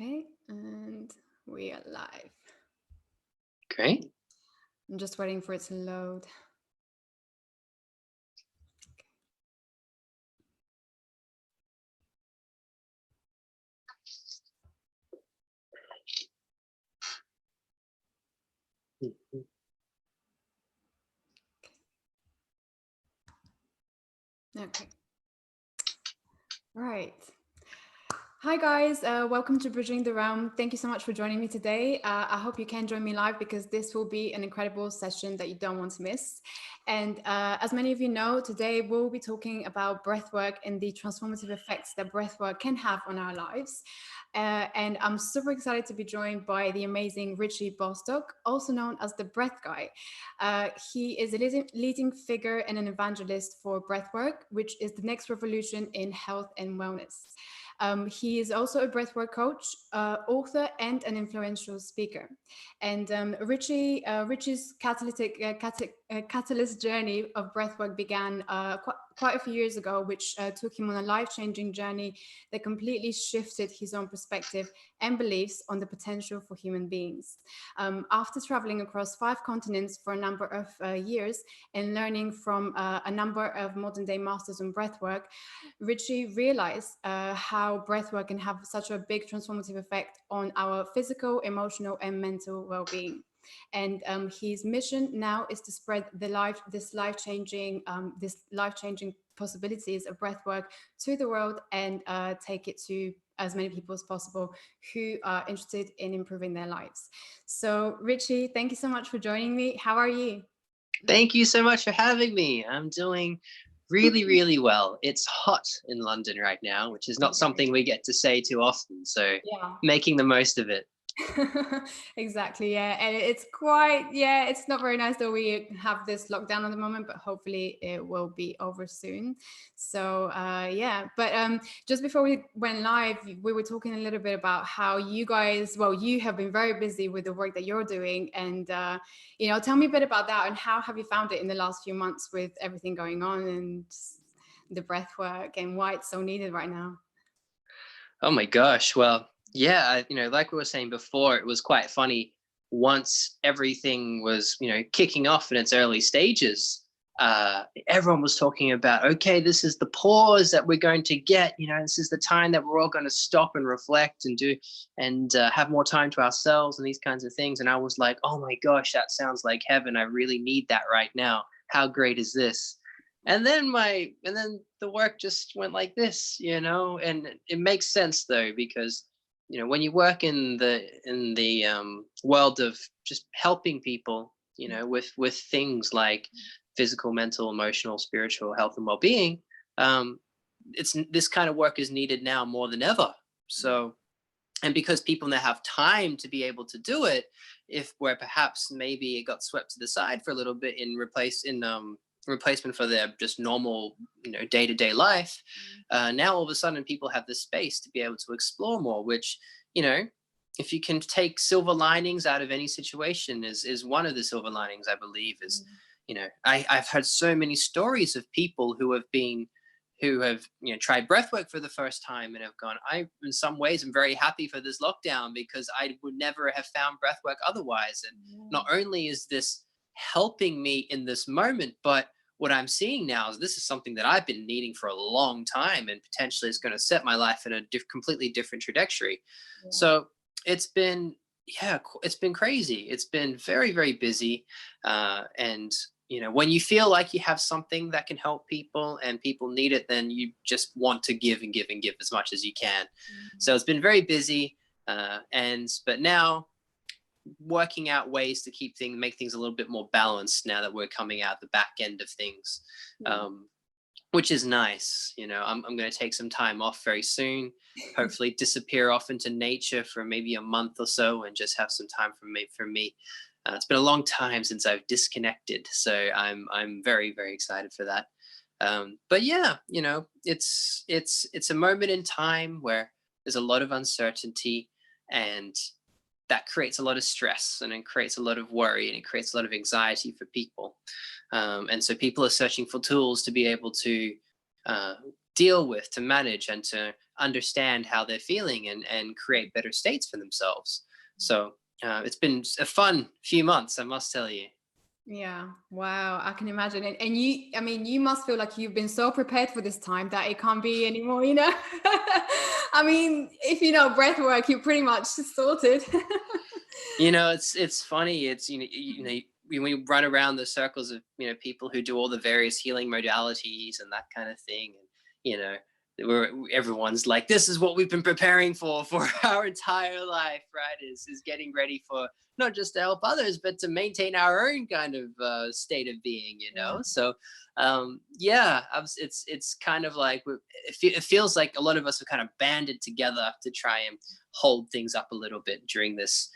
Okay, and we are live. Great. I'm just waiting for it to load. Okay. Right. Hi guys, welcome to Bridging the Realm. Thank you so much for joining me today. I hope you can join me live because this will be an incredible session that you don't want to miss. And as many of you know, today we'll be talking about breathwork and the transformative effects that breathwork can have on our lives. And I'm super excited to be joined by the amazing Richie Bostock, also known as the Breath Guy. He is a leading figure and an evangelist for breathwork, which is the next revolution in health and wellness. He is also a breathwork coach, author, and an influential speaker. And Richie's catalyst journey of breathwork began quite a few years ago, which took him on a life-changing journey that completely shifted his own perspective and beliefs on the potential for human beings. After traveling across 5 continents for a number of years and learning from a number of modern-day masters on breathwork, Richie realized how breathwork can have such a big transformative effect on our physical, emotional, and mental well-being. And his mission now is to spread this life-changing possibilities of breathwork to the world and take it to as many people as possible who are interested in improving their lives. So, Richie, thank you so much for joining me. How are you? Thank you so much for having me. I'm doing really, really well. It's hot in London right now, which is not something we get to say too often. So Yeah. making the most of it. Exactly, yeah, and it's not very nice that we have this lockdown at the moment, but hopefully it will be over soon. So but just before we went live, we were talking a little bit about how you guys, well, you have been very busy with the work that you're doing, and tell me a bit about that and how have you found it in the last few months with everything going on and the breath work and why it's so needed right now. Oh my gosh. Well, yeah, like we were saying before, it was quite funny once everything was, kicking off in its early stages. Everyone was talking about, okay, this is the pause that we're going to get. This is the time that we're all going to stop and reflect and do and have more time to ourselves and these kinds of things. And I was like, oh my gosh, that sounds like heaven. I really need that right now. How great is this? And then the work just went like this, and it makes sense though, because when you work in the world of just helping people, with things like physical, mental, emotional, spiritual health and well-being, it's this kind of work is needed now more than ever. So, and because people now have time to be able to do it, where perhaps maybe it got swept to the side for a little bit in replacement for their just normal, day-to-day life, now all of a sudden people have the space to be able to explore more, which, if you can take silver linings out of any situation, is one of the silver linings, I believe, is, I've heard so many stories of people who have tried breathwork for the first time and have gone, in some ways, I'm very happy for this lockdown because I would never have found breathwork otherwise. And not only is this helping me in this moment, but what I'm seeing now is this is something that I've been needing for a long time, and potentially is going to set my life in a completely different trajectory. Yeah. So it's been crazy. It's been very, very busy. And when you feel like you have something that can help people and people need it, then you just want to give and give and give as much as you can. So it's been very busy. But now working out ways to make things a little bit more balanced now that we're coming out the back end of things, which is nice. I'm going to take some time off very soon, hopefully disappear off into nature for maybe a month or so and just have some time for me. It's been a long time since I've disconnected, so I'm very, very excited for that. But yeah, it's a moment in time where there's a lot of uncertainty, and that creates a lot of stress, and it creates a lot of worry, and it creates a lot of anxiety for people. And so people are searching for tools to be able to deal with, to manage, and to understand how they're feeling and create better states for themselves. So it's been a fun few months, I must tell you. Yeah, wow, I can imagine. And you, I mean, you must feel like you've been so prepared for this time that it can't be anymore, you know? I mean, if you know breath work, you're pretty much sorted. It's funny. It's when we run around the circles of people who do all the various healing modalities and that kind of thing, and everyone's like, this is what we've been preparing for our entire life, right? Is getting ready for not just to help others, but to maintain our own kind of state of being, Yeah. So yeah, it's kind of like it feels like a lot of us have kind of banded together to try and hold things up a little bit during this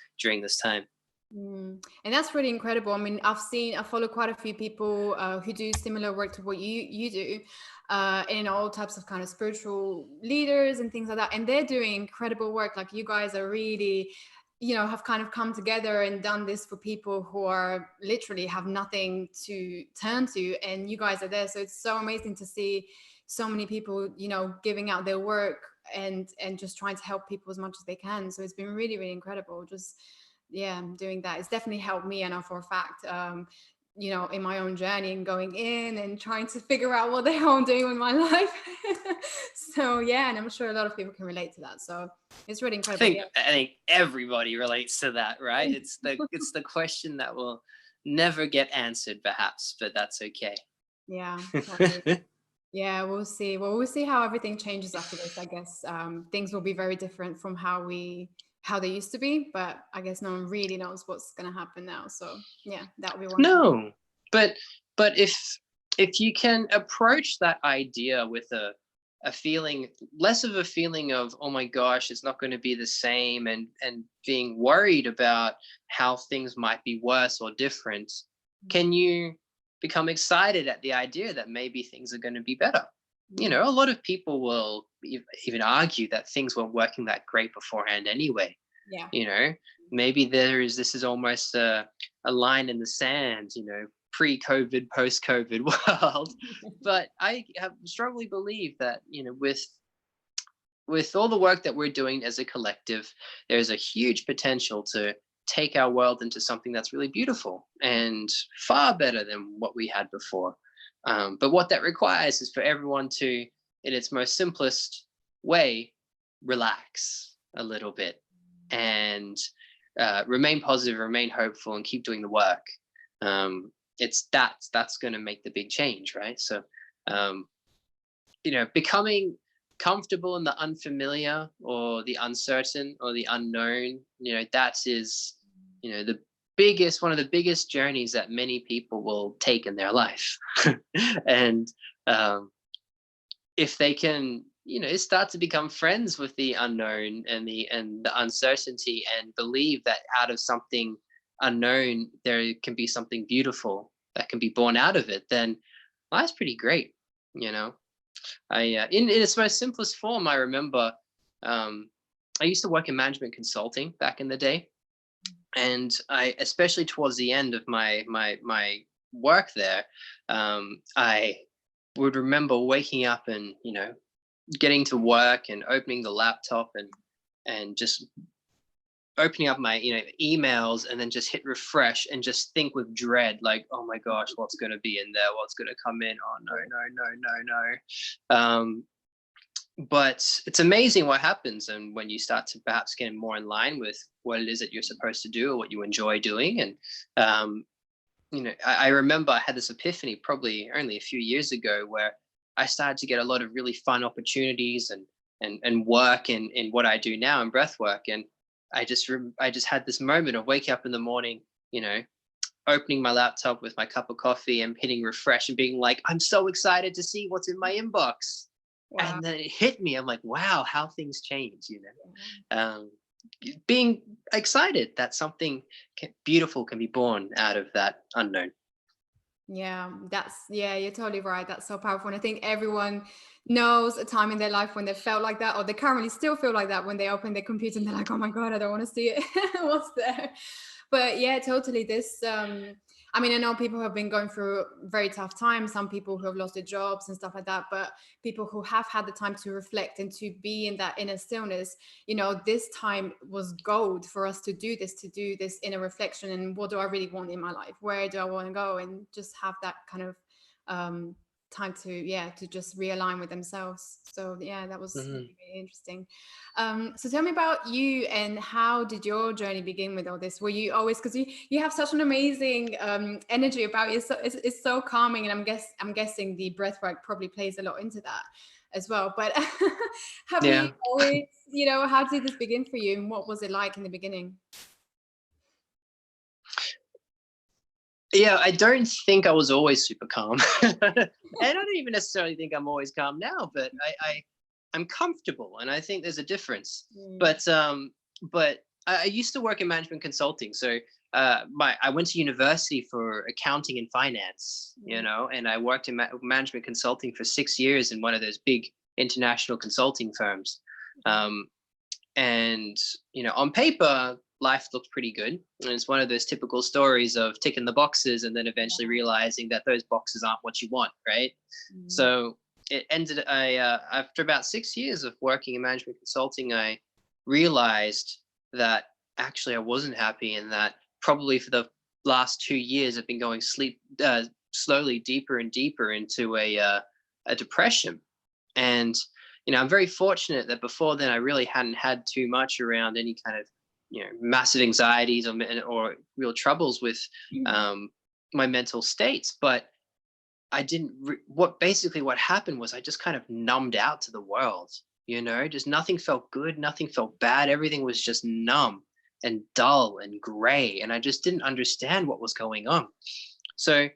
time. And that's really incredible. I mean, I follow quite a few people who do similar work to what you do, and all types of kind of spiritual leaders and things like that. And they're doing incredible work. Like you guys are really, have kind of come together and done this for people who are literally have nothing to turn to, and you guys are there. So it's so amazing to see so many people, giving out their work and just trying to help people as much as they can. So it's been really, really incredible. Just doing that. It's definitely helped me, I know for a fact, in my own journey and going in and trying to figure out what the hell I'm doing with my life. So yeah, and I'm sure a lot of people can relate to that. So it's really I incredible. think I think everybody relates to that, right? It's the question that will never get answered, perhaps, but that's okay. Yeah, totally. Yeah, we'll see. Well, we'll see how everything changes after this. I guess things will be very different from how they used to be, but I guess no one really knows what's going to happen now. So yeah, that'll be one thing. No, but if you can approach that idea with a feeling, less of a feeling of, oh my gosh, it's not going to be the same, and being worried about how things might be worse or different, can you become excited at the idea that maybe things are going to be better? A lot of people will even argue that things weren't working that great beforehand anyway. Yeah. you know Maybe this is almost a line in the sand, pre-COVID, post-COVID world. But I have strongly believe that, with all the work that we're doing as a collective, there's a huge potential to take our world into something that's really beautiful and far better than what we had before. But what that requires is for everyone to, in its most simplest way, relax a little bit and remain positive, remain hopeful, and keep doing the work. That's going to make the big change, right? So, becoming comfortable in the unfamiliar or the uncertain or the unknown, that is, one of the biggest journeys that many people will take in their life. And if they can, start to become friends with the unknown and the uncertainty, and believe that out of something unknown there can be something beautiful that can be born out of it, then life's pretty great. In its most simplest form, I remember I used to work in management consulting back in the day, and I, especially towards the end of my work there, I would remember waking up and getting to work and opening the laptop and just opening up my emails, and then just hit refresh and just think with dread, like, oh my gosh, what's going to be in there, what's going to come in, oh no. But it's amazing what happens, and when you start to perhaps get more in line with what it is that you're supposed to do or what you enjoy doing. And I remember I had this epiphany probably only a few years ago, where I started to get a lot of really fun opportunities and work in what I do now in breath work. And I just had this moment of waking up in the morning, opening my laptop with my cup of coffee and hitting refresh and being like, I'm so excited to see what's in my inbox. Wow. And then it hit me. I'm like, wow, how things change, being excited that something beautiful can be born out of that unknown. Yeah, you're totally right. That's so powerful. And I think everyone knows a time in their life when they felt like that, or they currently still feel like that when they open their computer and they're like, oh my God, I don't want to see it. What's there? But yeah, totally. I mean, I know people have been going through very tough times, some people who have lost their jobs and stuff like that, but people who have had the time to reflect and to be in that inner stillness, you know, this time was gold for us to do this inner reflection. And what do I really want in my life? Where do I want to go? And just have that kind of time to just realign with themselves. So yeah, that was really, really interesting. So tell me about you, and how did your journey begin with all this? Were you always, because you have such an amazing energy about you, so it's so calming, and I'm guessing the breath work probably plays a lot into that as well. But have you Yeah. always, you know, how did this begin for you, and what was it like in the beginning? Yeah, I don't think I was always super calm. And I don't even necessarily think I'm always calm now, but I'm comfortable, and I think there's a difference. Mm. But I used to work in management consulting, so I went to university for accounting and finance, you Mm. know, and I worked in management consulting for 6 years in one of those big international consulting firms. Um, and you know, on paper life looked pretty good, and it's one of those typical stories of ticking the boxes and then eventually realizing that those boxes aren't what you want, right? Mm. So it ended, I after about 6 years of working in management consulting, I realized that actually I wasn't happy, and that probably for the last 2 years I've been going slowly deeper and deeper into a depression. And you know, I'm very fortunate that before then I really hadn't had too much around any kind of, you know, massive anxieties or real troubles with Mm. um, my mental states. But I didn't. What happened was I just kind of numbed out to the world. You know, just nothing felt good, nothing felt bad. Everything was just numb and dull and gray, and I just didn't understand what was going on. So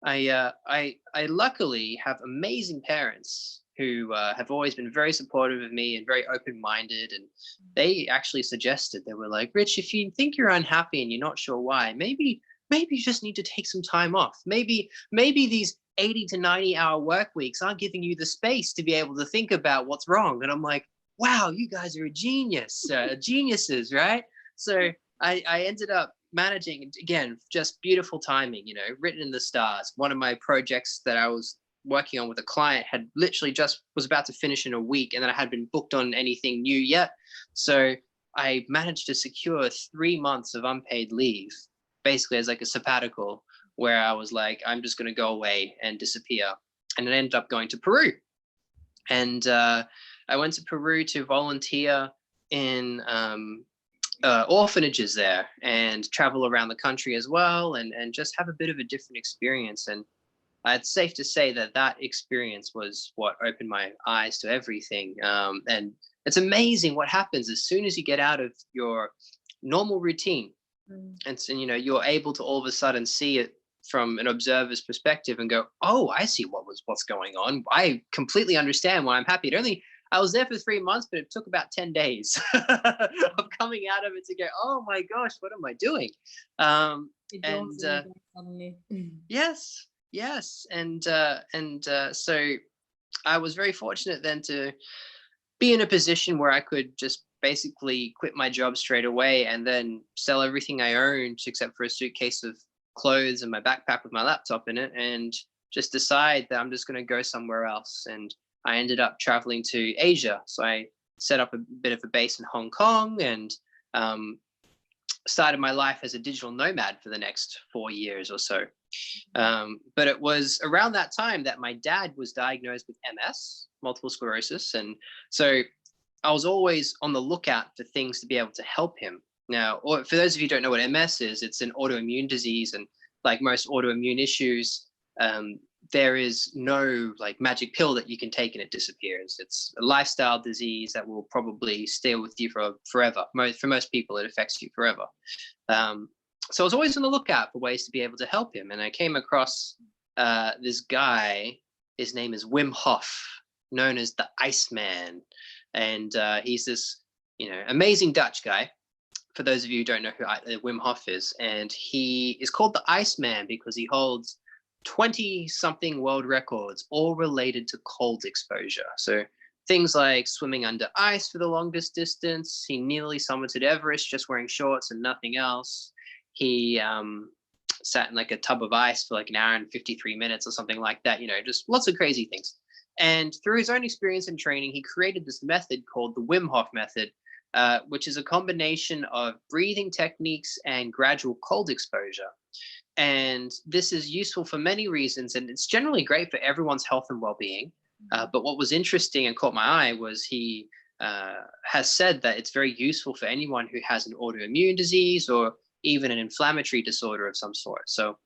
I luckily have amazing parents who have always been very supportive of me and very open-minded, and they actually suggested, they were like, Rich, if you think you're unhappy and you're not sure why, maybe you just need to take some time off. Maybe these 80 to 90 hour work weeks aren't giving you the space to be able to think about what's wrong. And I'm like, wow, you guys are a genius, geniuses, right? So I ended up managing, again, just beautiful timing, you know, written in the stars. One of my projects that I was working on with a client had literally just was about to finish in a week, and then I had been booked on anything new yet. So I managed to secure 3 months of unpaid leave, basically as like a sabbatical, where I was like, I'm just going to go away and disappear. And I ended up going to Peru. And I went to Peru to volunteer in orphanages there, and travel around the country as well, and just have a bit of a different experience. And it's safe to say that that experience was what opened my eyes to everything. And it's amazing what happens as soon as you get out of your normal routine, Mm. and so, you know, you're able to all of a sudden see it from an observer's perspective and go, oh, I see what's going on. I completely understand why I'm happy. I was there for 3 months, but it took about 10 days of coming out of it to go, oh my gosh, what am I doing? It dawns And on you then suddenly. yes, so I was very fortunate then to be in a position where I could just basically quit my job straight away and then sell everything I owned except for a suitcase of clothes and my backpack with my laptop in it, and just decide that I'm just going to go somewhere else. And I ended up traveling to Asia. So I set up a bit of a base in Hong Kong, and um, started my life as a digital nomad for the next 4 years or so. But it was around that time that my dad was diagnosed with MS, multiple sclerosis. And so I was always on the lookout for things to be able to help him. Now, or for those of you who don't know what MS is, it's an autoimmune disease. And like most autoimmune issues, there is no like magic pill that you can take and it disappears. It's a lifestyle disease that will probably stay with you for forever. For most people, it affects you forever. So I was always on the lookout for ways to be able to help him. And I came across this guy. His name is Wim Hof, known as the Iceman. And he's this, you know, amazing Dutch guy. For those of you who don't know who Wim Hof is, and he is called the Iceman because he holds 20 something world records, all related to cold exposure. So things like swimming under ice for the longest distance. He nearly summited Everest just wearing shorts and nothing else. He sat in like a tub of ice for like an hour and 53 minutes or something like that, just lots of crazy things. And through his own experience and training, he created this method called the Wim Hof method, which is a combination of breathing techniques and gradual cold exposure. And this is useful for many reasons, and it's generally great for everyone's health and well-being. But what was interesting and caught my eye was he has said that it's very useful for anyone who has an autoimmune disease or even an inflammatory disorder of some sort. So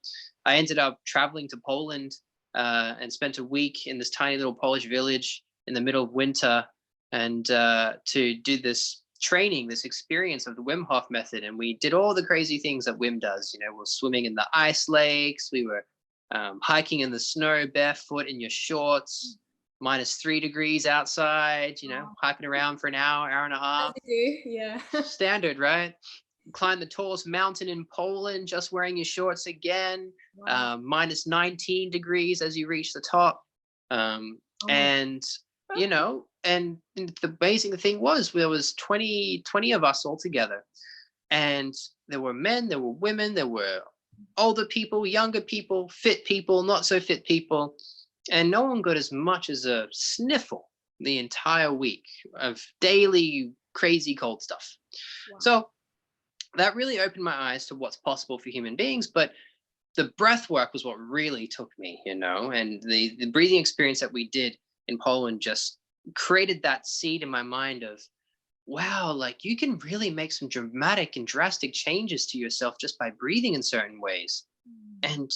I ended up traveling to Poland and spent a week in this tiny little Polish village in the middle of winter, and to do this training, this experience of the Wim Hof method. And we did all the crazy things that Wim does. We're swimming in the ice lakes. We were hiking in the snow barefoot in your shorts, -3 degrees outside, Wow. hiking around for an hour, hour and a half. As you do, yeah. Standard, right? Climb the tallest mountain in Poland, just wearing your shorts again, Wow. -19 degrees as you reach the top. Oh my And, and the amazing thing was there was 20 of us all together. And there were men, there were women, there were older people, younger people, fit people, not so fit people. And no one got as much as a sniffle the entire week of daily crazy cold stuff. Wow. So that really opened my eyes to what's possible for human beings. But the breath work was what really took me, and the breathing experience that we did in Poland just created that seed in my mind of, wow, like you can really make some dramatic and drastic changes to yourself just by breathing in certain ways. And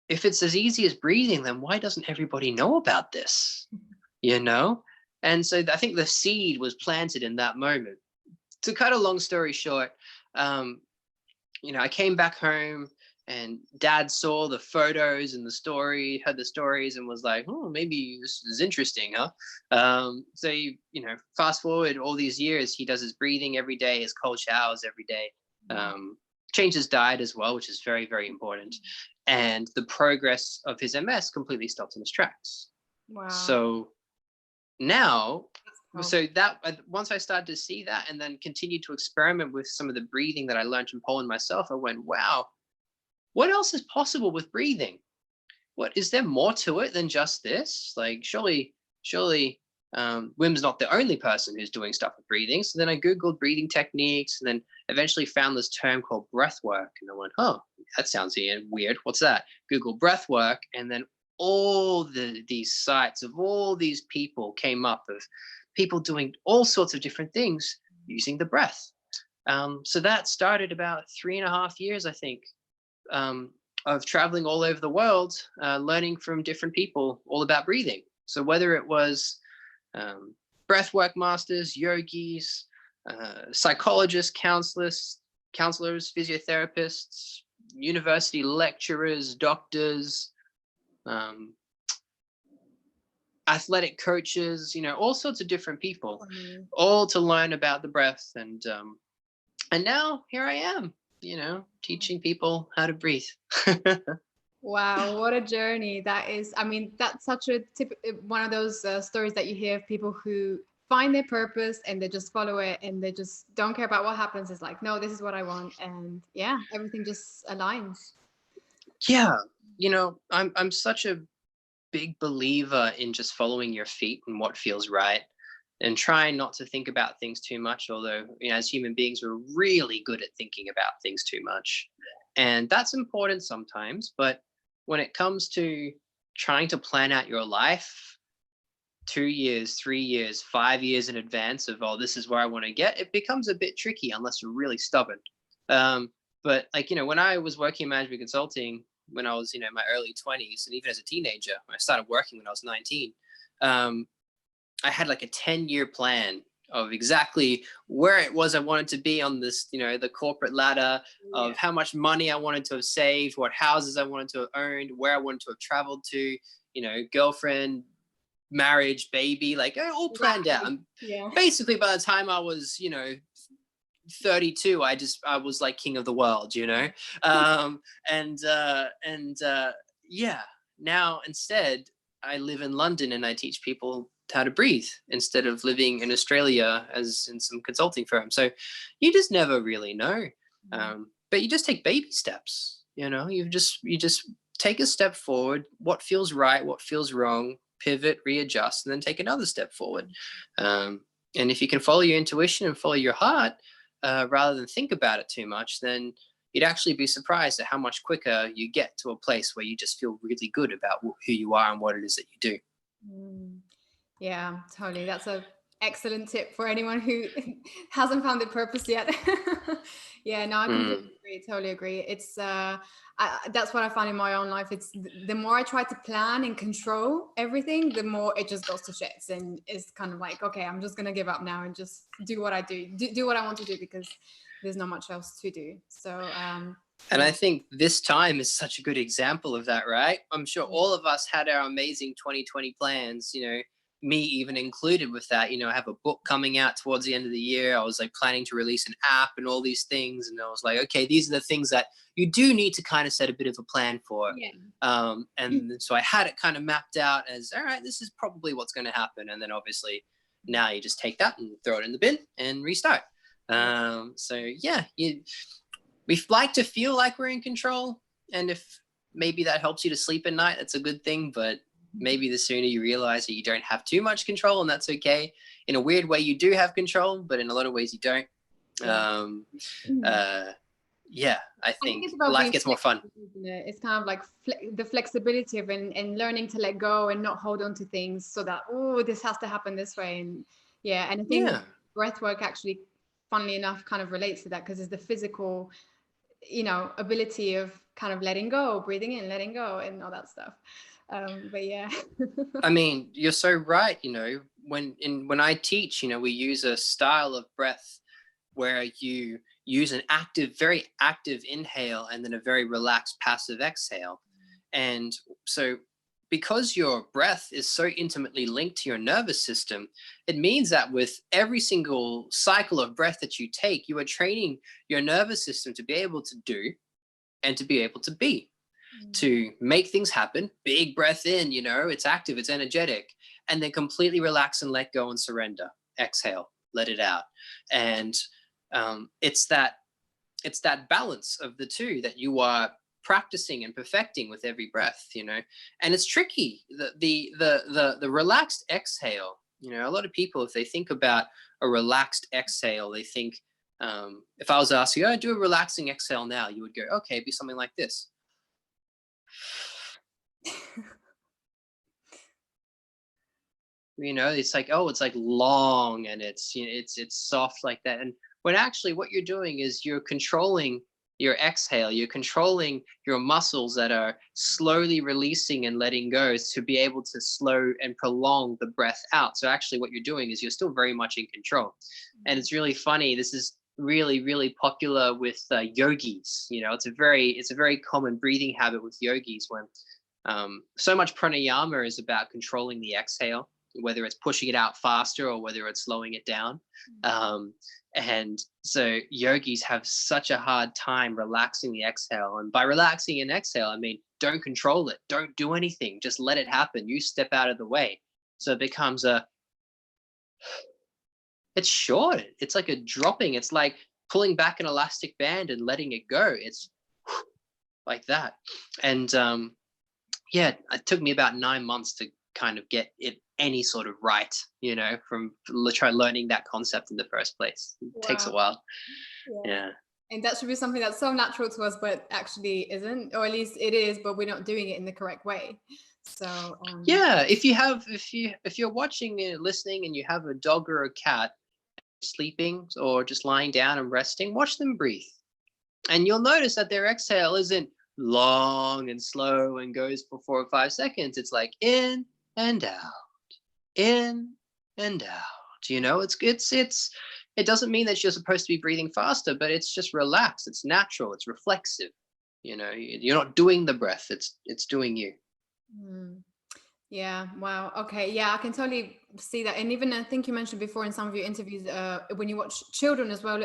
if it's as easy as breathing, then why doesn't everybody know about this? And so I think the seed was planted in that moment. To cut a long story short, I came back home and Dad saw the photos and heard the stories and was like, oh, maybe this is interesting, huh? So fast forward all these years, he does his breathing every day, his cold showers every day, changed his diet as well, which is very, very important. And the progress of his MS completely stopped in his tracks. Wow. So now, so that once I started to see that and then continued to experiment with some of the breathing that I learned in Poland myself, I went, wow, what else is possible with breathing? What is there more to it than just this? Like, surely, Wim's not the only person who's doing stuff with breathing. So then I Googled breathing techniques and then eventually found this term called breathwork. And I went, oh, that sounds weird. What's that? Google breathwork. And then all these sites of all these people came up of people doing all sorts of different things using the breath. So that started about 3.5 years, I think, of traveling all over the world, learning from different people all about breathing. So whether it was breathwork masters, yogis, psychologists, counselors, physiotherapists, university lecturers, doctors, athletic coaches, all sorts of different people, all to learn about the breath. And now here I am, teaching people how to breathe. Wow, what a journey that is. I mean, that's such a one of those stories that you hear of people who find their purpose and they just follow it and they just don't care about what happens. It's like, no, this is what I want. And yeah, everything just aligns. Yeah. I'm such a big believer in just following your feet and what feels right and trying not to think about things too much. Although, as human beings, we're really good at thinking about things too much. And that's important sometimes. But when it comes to trying to plan out your life 2 years, 3 years, 5 years in advance of, oh, this is where I want to get, it becomes a bit tricky unless you're really stubborn. But when I was working in management consulting, when I was, in my early 20s, and even as a teenager, I started working when I was 19, I had like a 10-year plan of exactly where it was I wanted to be on this, the corporate ladder, of how much money I wanted to have saved, what houses I wanted to have owned, where I wanted to have traveled to, girlfriend, marriage, baby, like all planned out. And basically by the time I was, 32, I was like king of the world, now instead I live in London and I teach people how to breathe instead of living in Australia as in some consulting firm. So you just never really know. But you just take baby steps. You just take a step forward, what feels right, what feels wrong, pivot, readjust, and then take another step forward. um, and if you can follow your intuition and follow your heart, rather than think about it too much, then you'd actually be surprised at how much quicker you get to a place where you just feel really good about who you are and what it is that you do. Mm. Yeah, totally. That's a excellent tip for anyone who hasn't found their purpose yet. Yeah, no, I completely Mm, agree. Totally agree. That's what I find in my own life. It's the more I try to plan and control everything, the more it just goes to shits, and it's kind of like, okay, I'm just gonna give up now and just do what I do what I want to do, because there's not much else to do. So, and I yeah. think this time is such a good example of that, right? I'm sure Yeah. all of us had our amazing 2020 plans, me even included with that. I have a book coming out towards the end of the year. I was like planning to release an app and all these things. And I was like, okay, these are the things that you do need to kind of set a bit of a plan for. Yeah. And so I had it kind of mapped out as, all right, this is probably what's going to happen. And then obviously now you just take that and throw it in the bin and restart. Yeah. So yeah, we like to feel like we're in control, and if maybe that helps you to sleep at night, that's a good thing. But maybe the sooner you realize that you don't have too much control, and that's okay. In a weird way you do have control, but in a lot of ways you don't. Yeah. um uh yeah, I I think think it's about life being gets more fun. flexible, isn't it? It's kind of like the flexibility of and learning to let go and not hold on to things, so that, oh, this has to happen this way. And yeah, and I think Yeah, breath work actually, funnily enough, kind of relates to that, because it's the physical, ability of kind of letting go, breathing in, letting go, and all that stuff. But yeah. I mean, you're so right. When I teach, we use a style of breath where you use an active, very active inhale and then a very relaxed passive exhale. And so, because your breath is so intimately linked to your nervous system, it means that with every single cycle of breath that you take, you are training your nervous system to be able to do and to be able to be, to make things happen. Big breath in, it's active, it's energetic, and then completely relax and let go and surrender. Exhale, let it out. And it's that balance of the two that you are practicing and perfecting with every breath. And it's tricky. The relaxed exhale. A lot of people, if they think about a relaxed exhale, they think, if I was asking you, oh, do a relaxing exhale now, you would go, okay, be something like this. It's like, oh, it's like long, and it's soft like that. And when actually what you're doing is you're controlling your exhale, you're controlling your muscles that are slowly releasing and letting go to be able to slow and prolong the breath out. So actually what you're doing is you're still very much in control. And it's really funny, this is really, really popular with yogis. It's a very common breathing habit with yogis, when so much pranayama is about controlling the exhale, whether it's pushing it out faster or whether it's slowing it down. And so yogis have such a hard time relaxing the exhale. And by relaxing an exhale, I mean, don't control it. Don't do anything. Just let it happen. You step out of the way. So it becomes it's short. It's like a dropping. It's like pulling back an elastic band and letting it go. It's like that. And yeah, it took me about 9 months to kind of get it any sort of right, from try learning that concept in the first place. It takes a Wow. while. Yeah. Yeah. And that should be something that's so natural to us, but actually isn't, or at least it is, but we're not doing it in the correct way. So, Yeah. If you're watching and listening and you have a dog or a cat sleeping or just lying down and resting, watch them breathe. And you'll notice that their exhale isn't long and slow and goes for 4 or 5 seconds. It's like in and out, in and out. It doesn't mean that you're supposed to be breathing faster, but it's just relaxed. It's natural. It's reflexive. You're not doing the breath. It's doing you. mm, yeah, wow. Okay. Yeah, I can totally see that. And even I think you mentioned before in some of your interviews, when you watch children as well,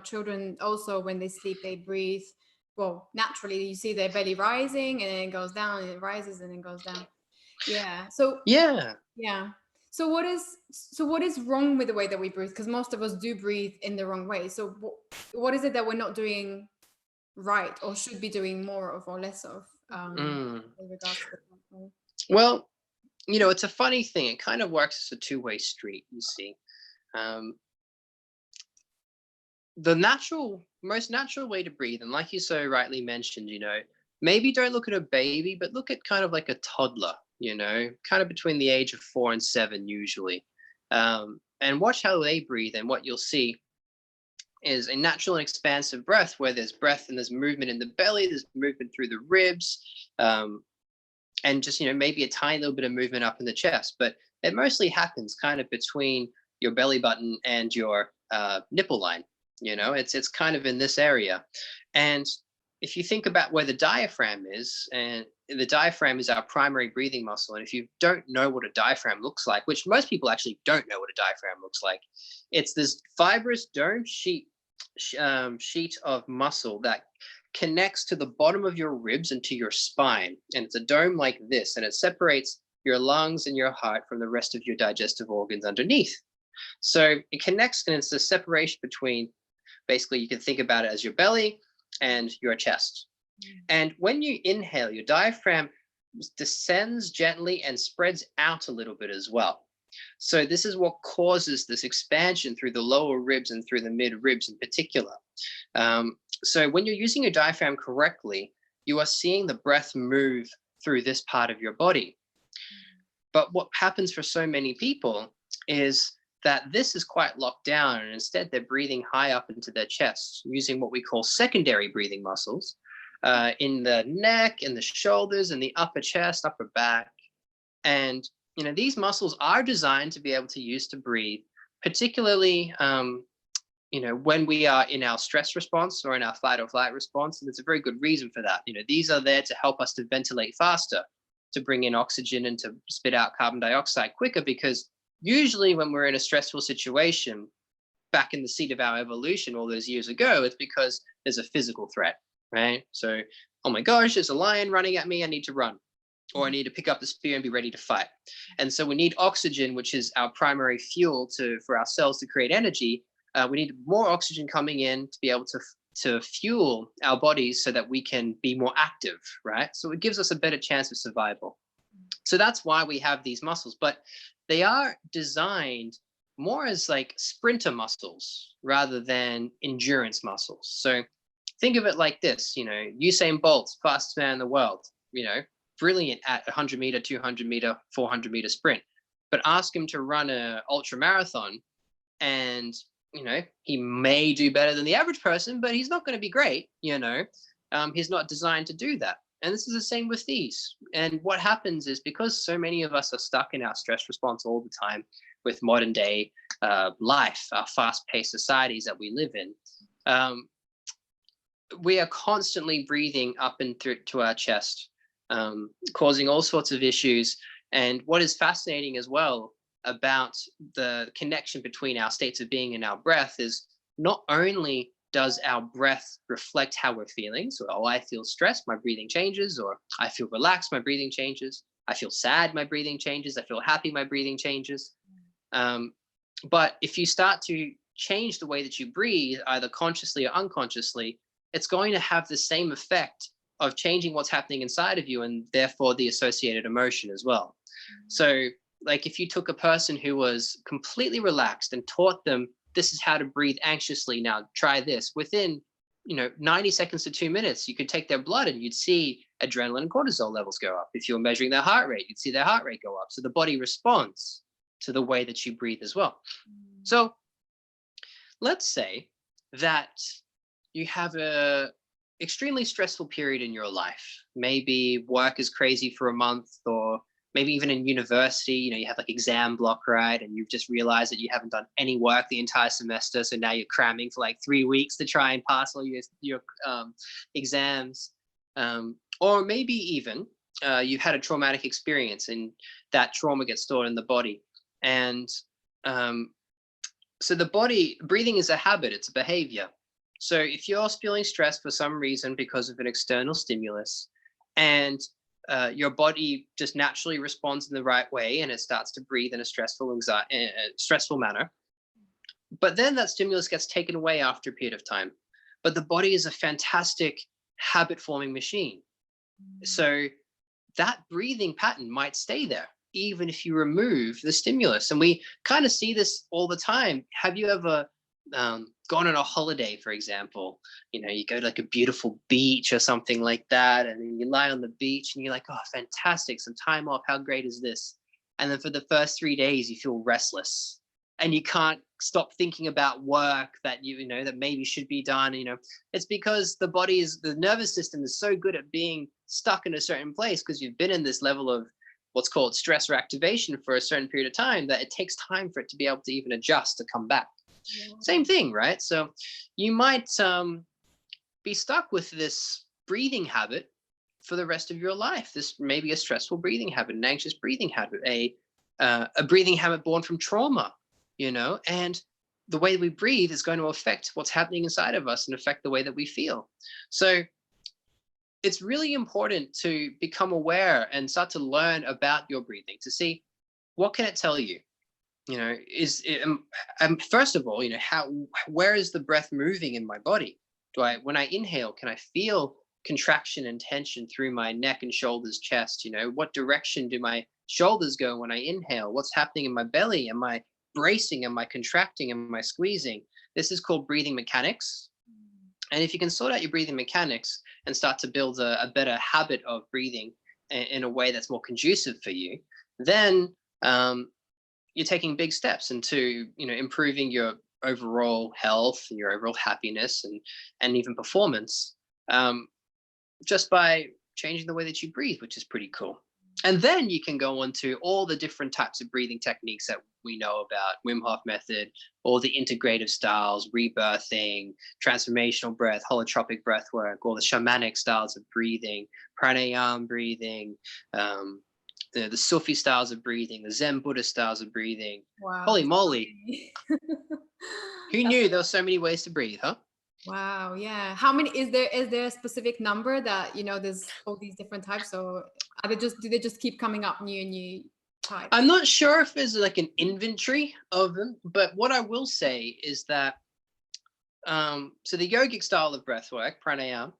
children also, when they sleep, they breathe. Well, naturally, you see their belly rising and then it goes down, and it rises and then goes down. Yeah. So, Yeah. yeah. So what is wrong with the way that we breathe? Because most of us do breathe in the wrong way. So what is it that we're not doing right, or should be doing more of or less of, Mm. with regards to the control. Well, it's a funny thing. It kind of works as a two-way street, you see. Um, the most natural way to breathe, and like you so rightly mentioned, maybe don't look at a baby, but look at kind of like a toddler, kind of between the age of 4 and 7 usually. And watch how they breathe, and what you'll see is a natural and expansive breath where there's breath and there's movement in the belly, there's movement through the ribs, and just, maybe a tiny little bit of movement up in the chest. But it mostly happens kind of between your belly button and your nipple line. It's kind of in this area. And if you think about where the diaphragm is, and the diaphragm is our primary breathing muscle. And if you don't know what a diaphragm looks like, which most people actually don't know what a diaphragm looks like, it's this fibrous dome sheet of muscle that connects to the bottom of your ribs and to your spine. And it's a dome like this, and it separates your lungs and your heart from the rest of your digestive organs underneath. So it connects, and it's a separation between, basically, you can think about it as your belly and your chest. And when you inhale, your diaphragm descends gently and spreads out a little bit as well. So this is what causes this expansion through the lower ribs and through the mid ribs in particular. So when you're using your diaphragm correctly, you are seeing the breath move through this part of your body. But what happens for so many people is that this is quite locked down, and instead they're breathing high up into their chest using what we call secondary breathing muscles in the neck, in the shoulders, in the upper chest, upper back. And these muscles are designed to be able to use to breathe, particularly when we are in our stress response or in our fight or flight response. And there's a very good reason for that. These are there to help us to ventilate faster, to bring in oxygen and to spit out carbon dioxide quicker, because usually when we're in a stressful situation, back in the seat of our evolution all those years ago, it's because there's a physical threat, right? So, oh my gosh, there's a lion running at me, I need to run. Or I need to pick up the spear and be ready to fight. And so we need oxygen, which is our primary fuel for our cells to create energy. We need more oxygen coming in to be able to fuel our bodies so that we can be more active, right? So it gives us a better chance of survival. So that's why we have these muscles, but they are designed more as like sprinter muscles rather than endurance muscles. So think of it like this, Usain Bolt, fastest man in the world, brilliant at 100 meter, 200 meter, 400 meter sprint, but ask him to run a ultra marathon, and he may do better than the average person, but he's not going to be great. He's not designed to do that. And this is the same with these. And what happens is, because so many of us are stuck in our stress response all the time with modern day life, our fast-paced societies that we live in, we are constantly breathing up and through to our chest, causing all sorts of issues. And what is fascinating as well about the connection between our states of being and our breath is, not only does our breath reflect how we're feeling, so, oh, I feel stressed, my breathing changes, or I feel relaxed, my breathing changes, I feel sad, my breathing changes, I feel happy, my breathing changes. But if you start to change the way that you breathe, either consciously or unconsciously, it's going to have the same effect of changing what's happening inside of you, and therefore the associated emotion as well. So, like, if you took a person who was completely relaxed and taught them, this is how to breathe anxiously, now try this, within 90 seconds to 2 minutes, you could take their blood and you'd see adrenaline and cortisol levels go up. If you were measuring their heart rate, you'd see their heart rate go up. So the body responds to the way that you breathe as well. So let's say that you have a extremely stressful period in your life. Maybe work is crazy for a month, or maybe even in university, you have like exam block, right? And you've just realized that you haven't done any work the entire semester. So now you're cramming for like 3 weeks to try and pass all your exams. Or maybe even you've had a traumatic experience, and that trauma gets stored in the body. And so the body, breathing is a habit, it's a behavior. So if you're feeling stressed for some reason because of an external stimulus, and your body just naturally responds in the right way, and it starts to breathe in a stressful manner, but then that stimulus gets taken away after a period of time, but the body is a fantastic habit forming machine. So that breathing pattern might stay there even if you remove the stimulus. And we kind of see this all the time. Have you ever gone on a holiday, for example? You go to like a beautiful beach or something like that, and then you lie on the beach and you're like, oh, fantastic, some time off, how great is this? And then for the first 3 days you feel restless and you can't stop thinking about work that that maybe should be done. It's because the nervous system is so good at being stuck in a certain place, because you've been in this level of what's called stressor activation for a certain period of time, that it takes time for it to be able to even adjust to come back. Yeah. Same thing, right? So you might be stuck with this breathing habit for the rest of your life. This may be a stressful breathing habit, an anxious breathing habit, a breathing habit born from trauma, and the way we breathe is going to affect what's happening inside of us and affect the way that we feel. So it's really important to become aware and start to learn about your breathing, to see what can it tell you. Is it, first of all, where is the breath moving in my body? When I inhale, can I feel contraction and tension through my neck and shoulders, chest? What direction do my shoulders go when I inhale? What's happening in my belly? Am I bracing? Am I contracting? Am I squeezing? This is called breathing mechanics. And if you can sort out your breathing mechanics and start to build a better habit of breathing in a way that's more conducive for you, then you're taking big steps into improving your overall health, your overall happiness, and even performance, just by changing the way that you breathe, which is pretty cool. And then you can go on to all the different types of breathing techniques that we know about: Wim Hof method, all the integrative styles, rebirthing, transformational breath, holotropic breath work, all the shamanic styles of breathing, pranayama breathing, the Sufi styles of breathing, the Zen Buddhist styles of breathing. Wow. Holy moly. Who knew there were so many ways to breathe, huh? Wow. Yeah. How many is there a specific number that, there's all these different types, or do they just keep coming up new types? I'm not sure if there's like an inventory of them, but what I will say is that so the yogic style of breathwork, pranayama,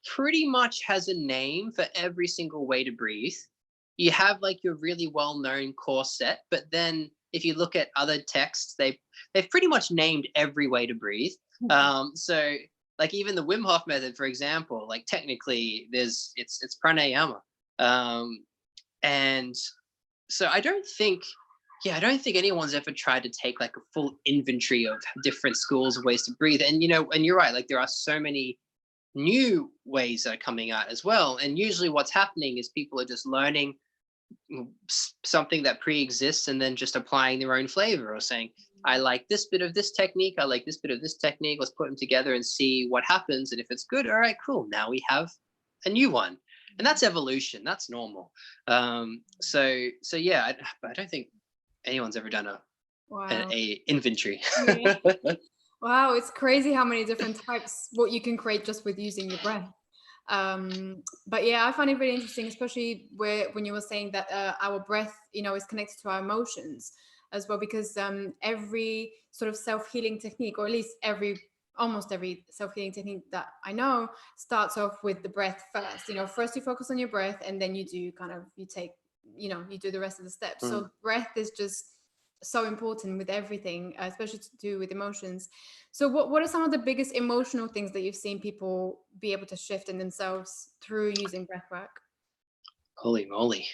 pretty much has a name for every single way to breathe. You have like your really well-known core set, but then if you look at other texts, they've pretty much named every way to breathe. So like even the Wim Hof method, for example, like technically it's pranayama. And so I don't think anyone's ever tried to take like a full inventory of different schools of ways to breathe. And and you're right, like there are so many new ways that are coming out as well. And usually what's happening is people are just learning something that pre-exists and then just applying their own flavor, or saying, I like this bit of this technique, I like this bit of this technique, let's put them together and see what happens. And if it's good, all right, cool, now we have a new one. And that's evolution, that's normal. So yeah, I don't think anyone's ever done a inventory. Yeah. Wow, it's crazy how many different types what you can create just with using your breath. But yeah, I find it really interesting, especially when you were saying that our breath, is connected to our emotions as well, because every sort of self-healing technique, or at least almost every self-healing technique that I know, starts off with the breath first. First you focus on your breath, and then you do the rest of the steps. So breath is just so important with everything, especially to do with emotions. So what are some of the biggest emotional things that you've seen people be able to shift in themselves through using breath work? Holy moly.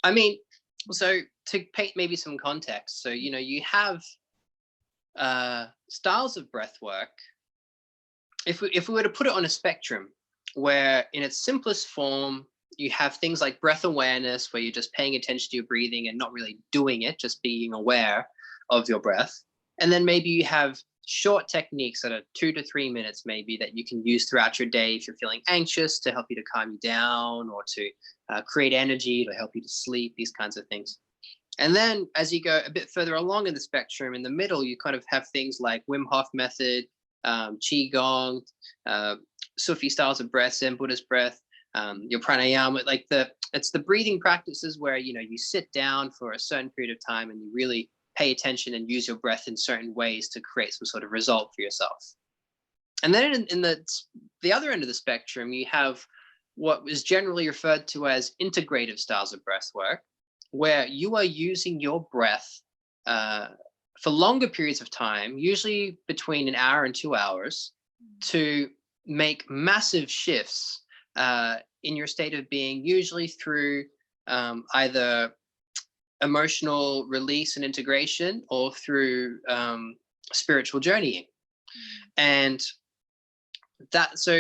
I mean, so to paint maybe some context, so you have styles of breath work. If we were to put it on a spectrum, where in its simplest form you have things like breath awareness, where you're just paying attention to your breathing and not really doing it, just being aware of your breath. And then maybe you have short techniques that are 2 to 3 minutes maybe, that you can use throughout your day if you're feeling anxious, to help you to calm you down, or to create energy to help you to sleep, these kinds of things. And then as you go a bit further along in the spectrum, in the middle, you kind of have things like Wim Hof method, Qigong, Sufi styles of breath, Zen Buddhist breath, your pranayama, it's the breathing practices where, you sit down for a certain period of time and you really pay attention and use your breath in certain ways to create some sort of result for yourself. And then in the other end of the spectrum, you have what is generally referred to as integrative styles of breath work, where you are using your breath for longer periods of time, usually between an hour and 2 hours, to make massive shifts in your state of being, usually through either emotional release and integration or through spiritual journeying. And that, so,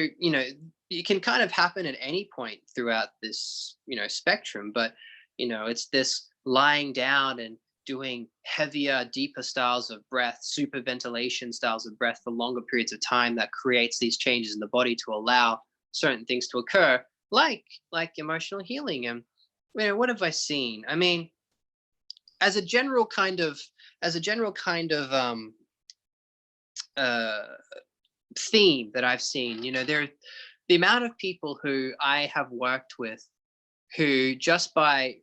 it can kind of happen at any point throughout this, spectrum, but, it's this lying down and doing heavier, deeper styles of breath, super ventilation styles of breath for longer periods of time that creates these changes in the body to allow certain things to occur, like emotional healing. And what have I seen? I mean, as a general kind of theme that I've seen, the amount of people who I have worked with who, just by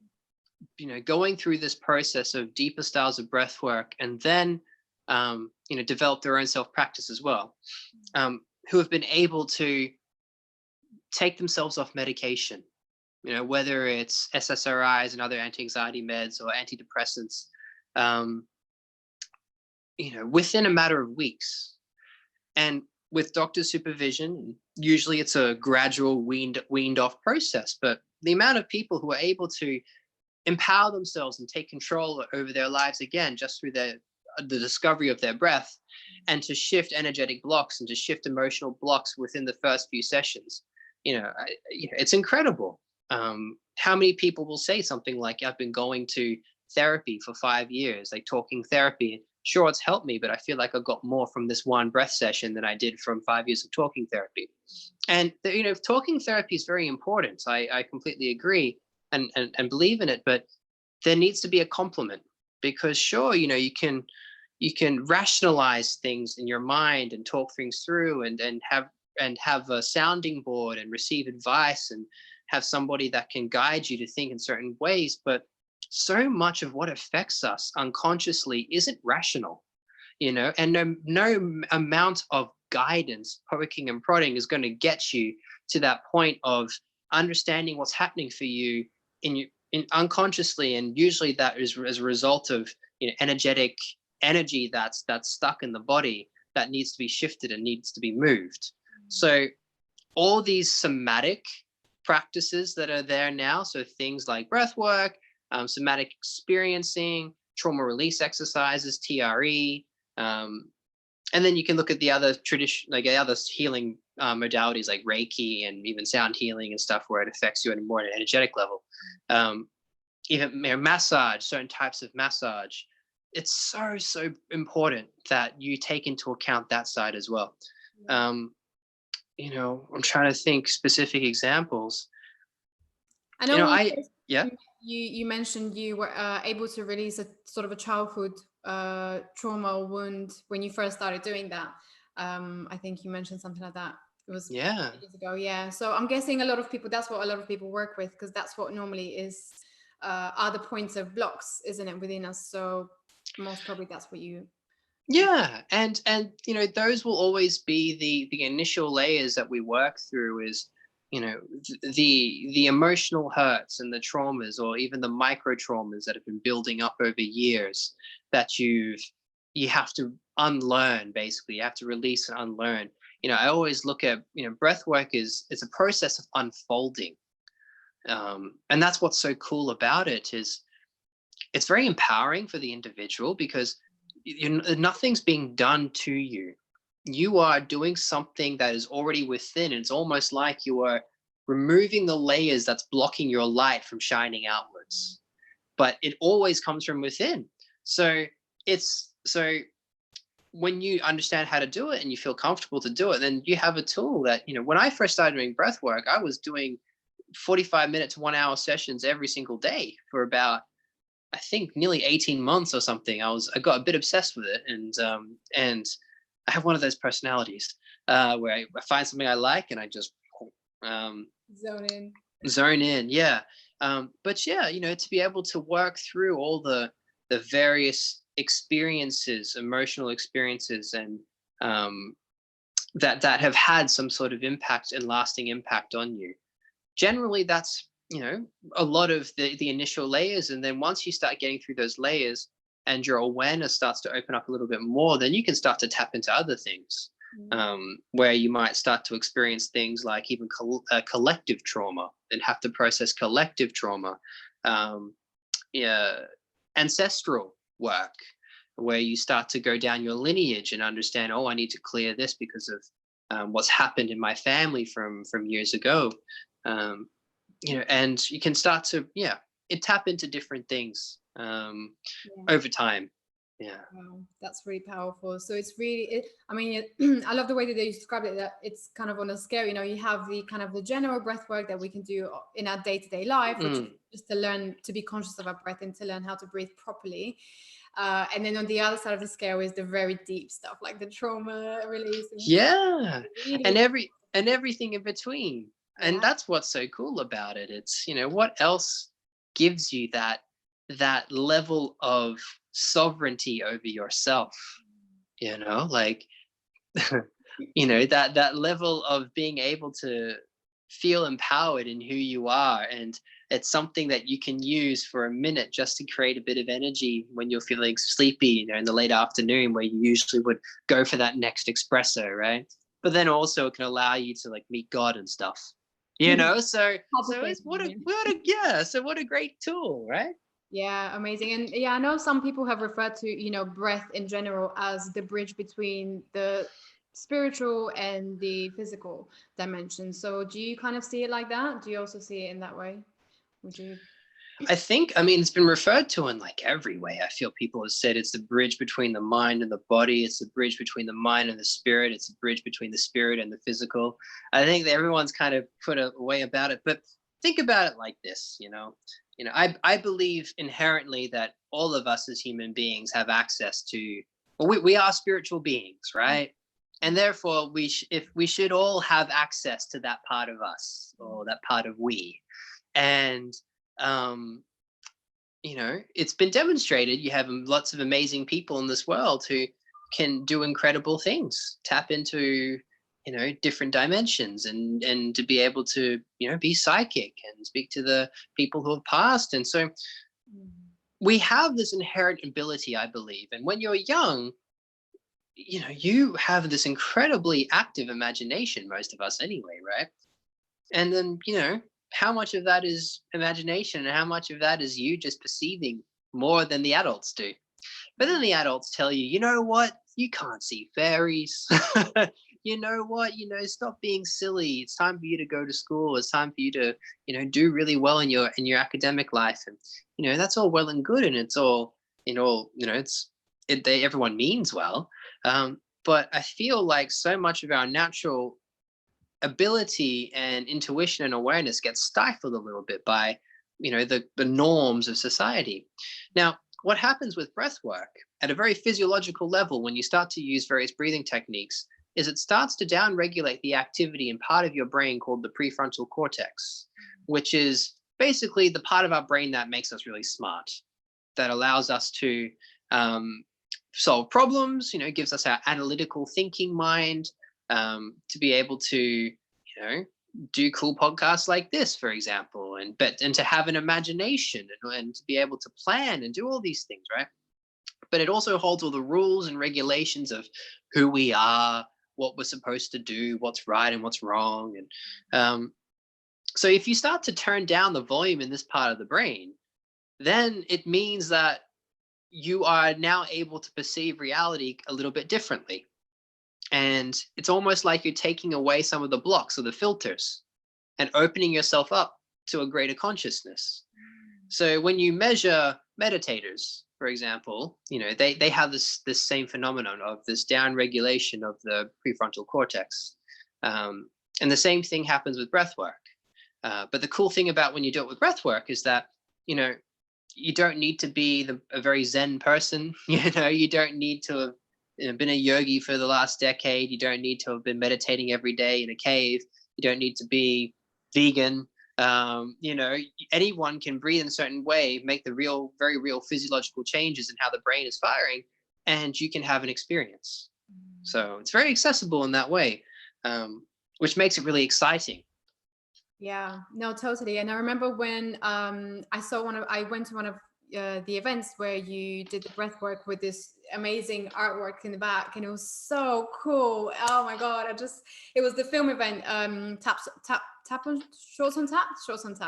going through this process of deeper styles of breath work, and then develop their own self practice as well, who have been able to take themselves off medication, whether it's SSRIs and other anti-anxiety meds or antidepressants, within a matter of weeks. And with doctor supervision, usually it's a gradual weaned off process, but the amount of people who are able to empower themselves and take control over their lives again, just through the discovery of their breath, and to shift energetic blocks and to shift emotional blocks within the first few sessions, it's incredible. How many people will say something like, I've been going to therapy for 5 years, like talking therapy. Sure, it's helped me, but I feel like I got more from this one breath session than I did from 5 years of talking therapy. And talking therapy is very important. I completely agree and believe in it, but there needs to be a complement, because sure, you can rationalize things in your mind and talk things through and have a sounding board and receive advice and have somebody that can guide you to think in certain ways, but so much of what affects us unconsciously isn't rational, and no amount of guidance, poking and prodding, is going to get you to that point of understanding what's happening for you in unconsciously. And usually that is as a result of energetic energy that's stuck in the body that needs to be shifted and needs to be moved. So all these somatic practices that are there now, so things like breath work, somatic experiencing, trauma release exercises, TRE, and then you can look at the other other healing modalities like Reiki and even sound healing and stuff, where it affects you at more at an energetic level. Even massage, certain types of massage. It's so important that you take into account that side as well. I'm trying to think specific examples. I know yeah. You mentioned you were able to release a sort of a childhood trauma or wound when you first started doing that. I think you mentioned something like that. It was years ago. Yeah. So I'm guessing that's what a lot of people work with, because that's what normally is are the points of blocks, isn't it, within us? So most probably that's what you. Yeah, and those will always be the initial layers that we work through, is the emotional hurts and the traumas, or even the micro traumas that have been building up over years, that you have to unlearn. Basically, you have to release and unlearn. I always look at breath work is a process of unfolding, and that's what's so cool about it. Is it's very empowering for the individual, because nothing's being done to you. You are doing something that is already within. It's almost like you are removing the layers that's blocking your light from shining outwards, but it always comes from within. So when you understand how to do it and you feel comfortable to do it, then you have a tool that, when I first started doing breath work, I was doing 45-minute to 1 hour sessions every single day for about, I think, nearly 18 months or something. I got a bit obsessed with it, and I have one of those personalities where I find something I like and I just zone in. Yeah. But yeah, to be able to work through all the various experiences, emotional experiences, and that have had some sort of impact and lasting impact on you. Generally, that's, a lot of the initial layers, and then once you start getting through those layers and your awareness starts to open up a little bit more, then you can start to tap into other things, where you might start to experience things like even collective trauma and have to process collective trauma, yeah, ancestral work, where you start to go down your lineage and understand, oh, I need to clear this because of what's happened in my family from years ago. And you can start to tap into different things over time. Yeah. Wow, that's really powerful. So it's really, I mean, I love the way that you described it, that it's kind of on a scale, you have the kind of the general breath work that we can do in our day-to-day life, which is just to learn to be conscious of our breath and to learn how to breathe properly. And then on the other side of the scale is the very deep stuff, like the trauma release. Yeah. Really, And everything in between. And that's what's so cool about it. It's, what else gives you that level of sovereignty over yourself, like that level of being able to feel empowered in who you are. And it's something that you can use for a minute just to create a bit of energy when you're feeling sleepy, in the late afternoon, where you usually would go for that next espresso, right? But then also it can allow you to like meet God and stuff, so it's what a great tool, right? Yeah, amazing. And yeah, I know some people have referred to, breath in general as the bridge between the spiritual and the physical dimension. So do you kind of see it like that? Do you also see it in that way? Would you? I mean, it's been referred to in like every way. I feel people have said it's the bridge between the mind and the body. It's the bridge between the mind and the spirit. It's a bridge between the spirit and the physical. I think that everyone's kind of put a way about it, but think about it like this, I believe inherently that all of us as human beings have access to, well, we are spiritual beings, right? And therefore we should all have access to that part of us, or that part of we. And it's been demonstrated. You have lots of amazing people in this world who can do incredible things, tap into different dimensions, and to be able to be psychic and speak to the people who have passed. And so we have this inherent ability, I believe. And when you're young, you have this incredibly active imagination, most of us anyway, right? And then how much of that is imagination and how much of that is you just perceiving more than the adults do? But then the adults tell you, you know what, you can't see fairies. You know what, stop being silly. It's time for you to go to school. It's time for you to do really well in your academic life. And that's all well and good, and it's all everyone means well. But I feel like so much of our natural ability and intuition and awareness gets stifled a little bit by the norms of society. Now, what happens with breath work at a very physiological level, when you start to use various breathing techniques, is it starts to downregulate the activity in part of your brain called the prefrontal cortex, which is basically the part of our brain that makes us really smart, that allows us to solve problems, gives us our analytical thinking mind, to be able to do cool podcasts like this, for example, and to have an imagination, and to be able to plan and do all these things, right? But it also holds all the rules and regulations of who we are, what we're supposed to do, what's right and what's wrong. And so if you start to turn down the volume in this part of the brain, then it means that you are now able to perceive reality a little bit differently. And it's almost like you're taking away some of the blocks or the filters and opening yourself up to a greater consciousness. So when you measure meditators, for example, they have this same phenomenon of this down regulation of the prefrontal cortex. And the same thing happens with breath work. But the cool thing about when you do it with breath work is that, you don't need to be a very Zen person. You don't need to have been a yogi for the last decade. You don't need to have been meditating every day in a cave. You don't need to be vegan. You know, anyone can breathe in a certain way, make the real, very real physiological changes in how the brain is firing, and you can have an experience. So it's very accessible in that way, which makes it really exciting. Yeah, no, totally. And I remember when I went to one of the events where you did the breath work with this amazing artwork in the back, and it was so cool. Oh my God. It was the film event, tap on shorts on tap.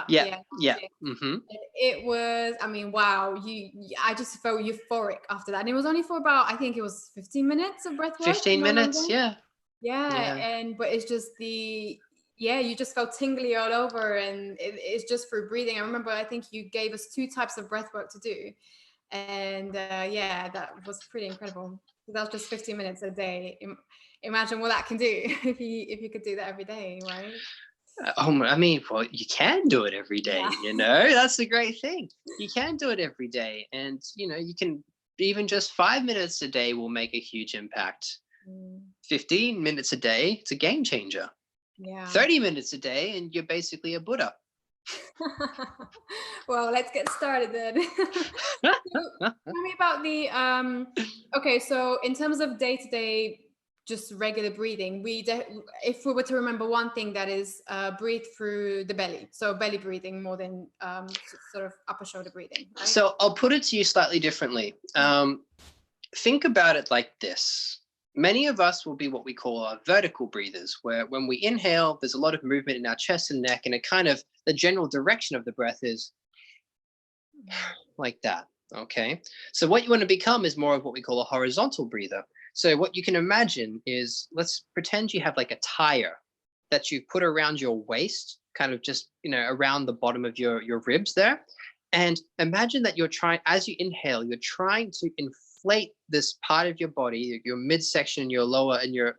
Yeah, Yeah. yeah. Yeah. Hmm. It was, I mean, wow, I just felt euphoric after that. And it was only for about, I think it was 15 minutes of breath work, 15 no minutes. longer. Yeah, Yeah, yeah. but it's just yeah, you just felt tingly all over, and it's just for breathing. I remember, I think you gave us two types of breath work to do, and yeah, that was pretty incredible. So that was just 15 minutes a day. Imagine what that can do if you could do that every day, right? I mean, well, you can do it every day, Yeah. you know, that's the great thing. You can do it every day. And, you know, you can, even just 5 minutes a day will make a huge impact. Mm, 15 minutes a day, it's a game changer. yeah. 30 minutes a day, and you're basically a Buddha. Well, let's get started then. So, tell me about the okay, so in terms of day-to-day just regular breathing, if we were to remember one thing, that is breathe through the belly. So belly breathing more than sort of upper shoulder breathing, right? So I'll put it to you slightly differently. Think about it like this. Many of us will be what we call our vertical breathers, where when we inhale, there's a lot of movement in our chest and neck, and it kind of, the general direction of the breath is like that. Okay. So what you want to become is more of what we call a horizontal breather. So what you can imagine is, let's pretend you have like a tire that you put around your waist, kind of just, you know, around the bottom of your ribs there. And imagine that you're trying, as you inhale, you're trying to inflate this part of your body, your midsection, your lower, and your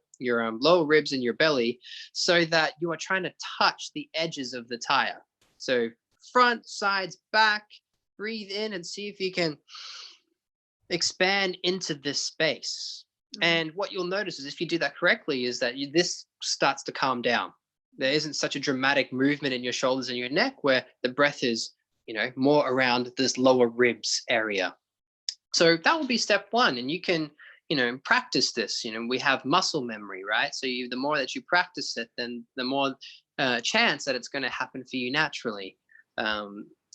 lower ribs and your belly, so that you are trying to touch the edges of the tire. So front, sides, back. Breathe in and see if you can expand into this space. And what you'll notice is, if you do that correctly, is that this starts to calm down. There isn't such a dramatic movement in your shoulders and your neck, where the breath is, you know, more around this lower ribs area. So that will be step one. And you can, you know, practice this. You know, we have muscle memory, right? So the more that you practice it, then the more chance that it's going to happen for you naturally.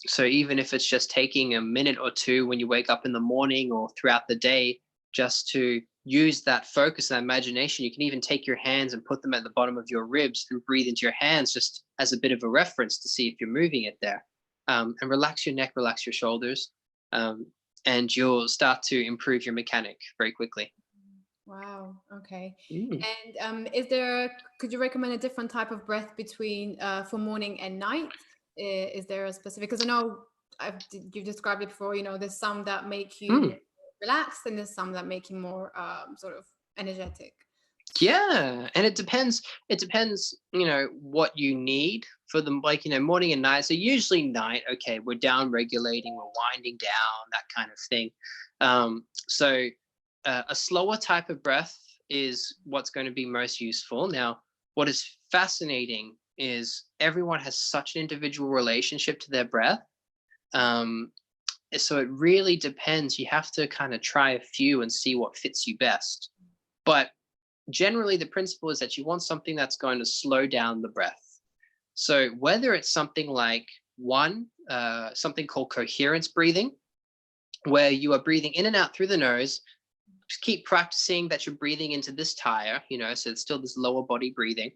So even if it's just taking a minute or two when you wake up in the morning or throughout the day, just to use that focus and imagination, you can even take your hands and put them at the bottom of your ribs and breathe into your hands, just as a bit of a reference to see if you're moving it there. And relax your neck, relax your shoulders, and you'll start to improve your mechanic very quickly. Wow. Okay. Mm. And could you recommend a different type of breath between for morning and night? Is there a specific? Because I know you've described it before. You know, there's some that make you more Mm. relaxed, and there's some that make you more sort of energetic. Yeah, and it depends. It depends, you know, what you need for them. Like, you know, morning and night. So usually night. Okay, we're down regulating, we're winding down, that kind of thing. So a slower type of breath is what's going to be most useful. Now, what is fascinating is everyone has such an individual relationship to their breath. Um, so it really depends. You have to kind of try a few and see what fits you best. But generally, the principle is that you want something that's going to slow down the breath. So whether it's something like something called coherence breathing, where you are breathing in and out through the nose, just keep practicing that you're breathing into this tire, you know, so it's still this lower body breathing.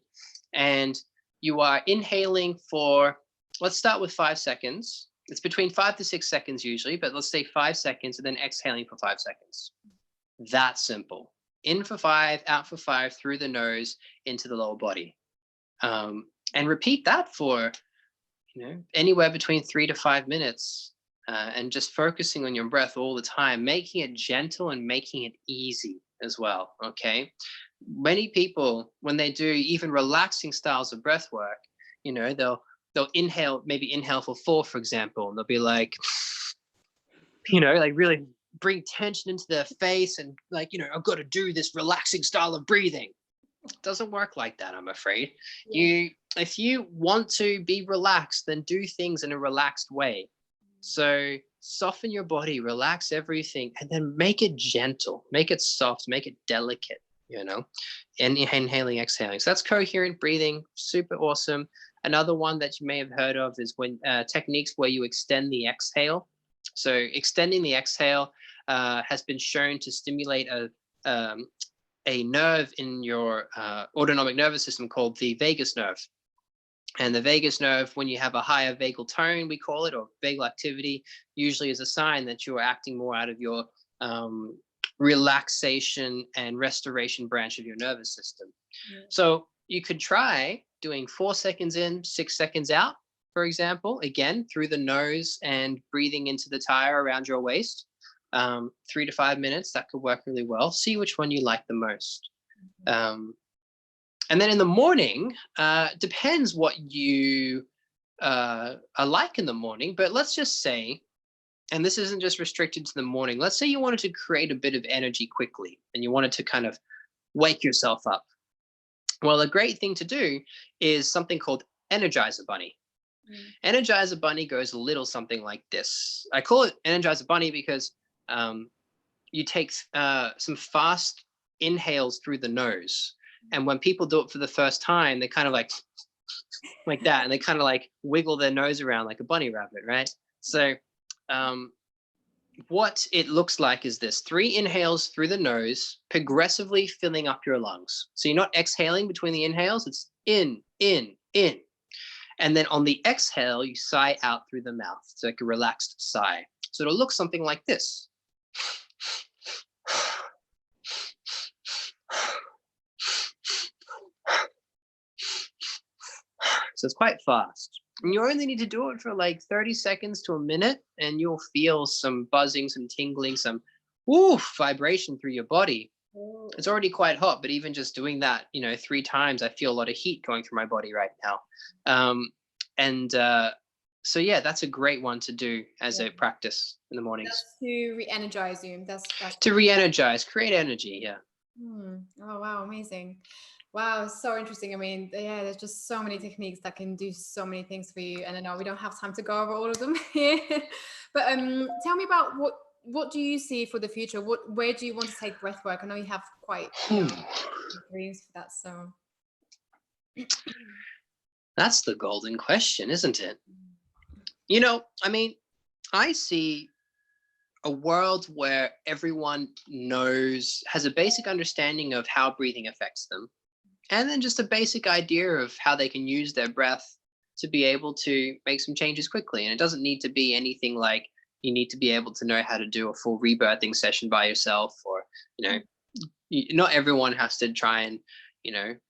And you are inhaling for, let's start with 5 seconds. It's between 5 to 6 seconds usually, but let's say 5 seconds, and then exhaling for 5 seconds. That simple. In for 5, out for 5, through the nose, into the lower body. And repeat that for, you know, anywhere between 3 to 5 minutes. And just focusing on your breath all the time, making it gentle and making it easy as well. Okay. Many people, when they do even relaxing styles of breath work, you know, they'll maybe inhale for 4, for example, and they'll be like, you know, like really bring tension into their face and like, you know, I've got to do this relaxing style of breathing. Doesn't work like that, I'm afraid. Yeah. If you want to be relaxed, then do things in a relaxed way. So soften your body, relax everything, and then make it gentle, make it soft, make it delicate, you know, and inhaling, exhaling. So that's coherent breathing, super awesome. Another one that you may have heard of is when techniques where you extend the exhale. So extending the exhale has been shown to stimulate um, a nerve in your autonomic nervous system called the vagus nerve. And the vagus nerve, when you have a higher vagal tone, we call it, or vagal activity, usually is a sign that you're acting more out of your relaxation and restoration branch of your nervous system. Yeah. So you could try doing 4 seconds in, 6 seconds out, for example, again, through the nose and breathing into the tire around your waist. 3 to 5 minutes, that could work really well. See which one you like the most. And then in the morning, depends what you are like in the morning, but let's just say, and this isn't just restricted to the morning, let's say you wanted to create a bit of energy quickly and you wanted to kind of wake yourself up. Well, a great thing to do is something called Energizer Bunny. Energizer Bunny goes a little something like this. I call it Energizer Bunny because you take some fast inhales through the nose. And when people do it for the first time, they kind of like that, and they kind of like wiggle their nose around like a bunny rabbit, right? So what it looks like is this: 3 inhales through the nose, progressively filling up your lungs. So you're not exhaling between the inhales, it's in, in, in. And then on the exhale, you sigh out through the mouth. It's like a relaxed sigh. So it'll look something like this. So it's quite fast. And you only need to do it for like 30 seconds to a minute, and you'll feel some buzzing, some tingling, some vibration through your body. It's already quite hot, but even just doing that, 3 times, I feel a lot of heat going through my body right now. So yeah, that's a great one to do as a practice in the mornings. That's to re-energize you. That's to re-energize, create energy. Yeah. Oh wow, amazing. Wow, so interesting. I mean, yeah, there's just so many techniques that can do so many things for you. And I know we don't have time to go over all of them here. But tell me about what do you see for the future? Where do you want to take breathwork? I know you have quite dreams for that. So that's the golden question, isn't it? I mean, I see a world where everyone has a basic understanding of how breathing affects them, and then just a basic idea of how they can use their breath to be able to make some changes quickly. And it doesn't need to be anything like you need to be able to know how to do a full rebirthing session by yourself, or not everyone has to try and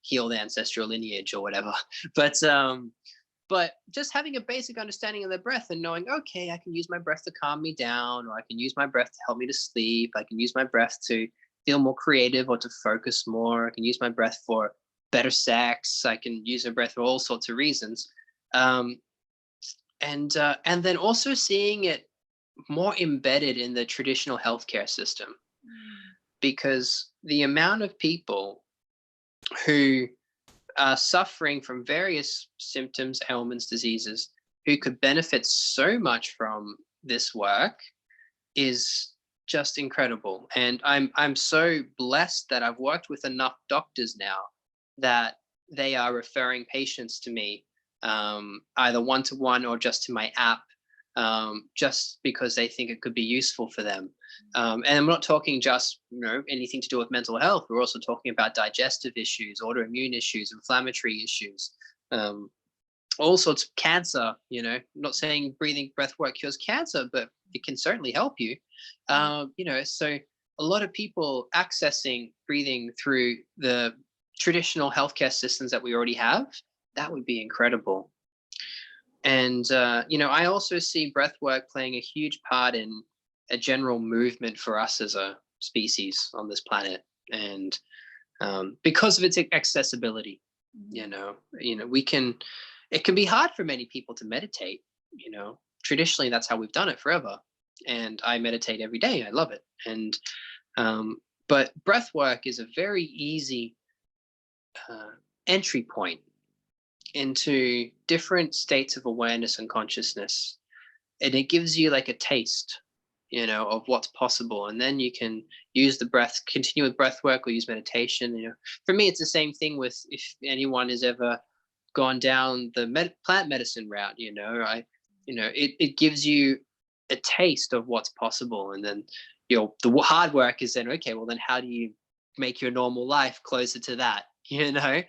heal their ancestral lineage or whatever. But just having a basic understanding of the breath and knowing, okay, I can use my breath to calm me down, or I can use my breath to help me to sleep. I can use my breath to feel more creative or to focus more. I can use my breath for better sex. I can use my breath for all sorts of reasons. And then also seeing it more embedded in the traditional healthcare system, because the amount of people who are suffering from various symptoms, ailments, diseases, who could benefit so much from this work is just incredible. And I'm so blessed that I've worked with enough doctors now that they are referring patients to me, either one-to-one or just to my app, just because they think it could be useful for them. And I'm not talking just anything to do with mental health. We're also talking about digestive issues, autoimmune issues, inflammatory issues, all sorts of cancer. I'm not saying breathing breath work cures cancer, but it can certainly help you. So a lot of people accessing breathing through the traditional healthcare systems that we already have, that would be incredible. And I also see breath work playing a huge part in a general movement for us as a species on this planet, and because of its accessibility, it can be hard for many people to meditate. Traditionally that's how we've done it forever, and I meditate every day. I love it. And but breath work is a very easy entry point into different states of awareness and consciousness, and it gives you like a taste, of what's possible, and then you can use the breath, continue with breath work, or use meditation. For me, it's the same thing with, if anyone has ever gone down the plant medicine route, it gives you a taste of what's possible, and then the hard work is then, okay, well then how do you make your normal life closer to that, and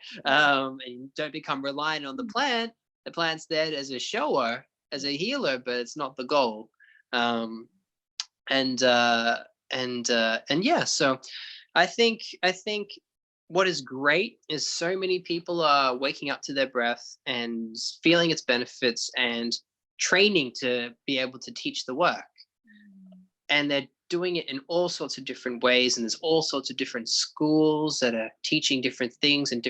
you don't become reliant on the plant. The plant's there as a shower, as a healer, but it's not the goal. And yeah, so I think what is great is so many people are waking up to their breath and feeling its benefits and training to be able to teach the work, and they're doing it in all sorts of different ways, and there's all sorts of different schools that are teaching different things and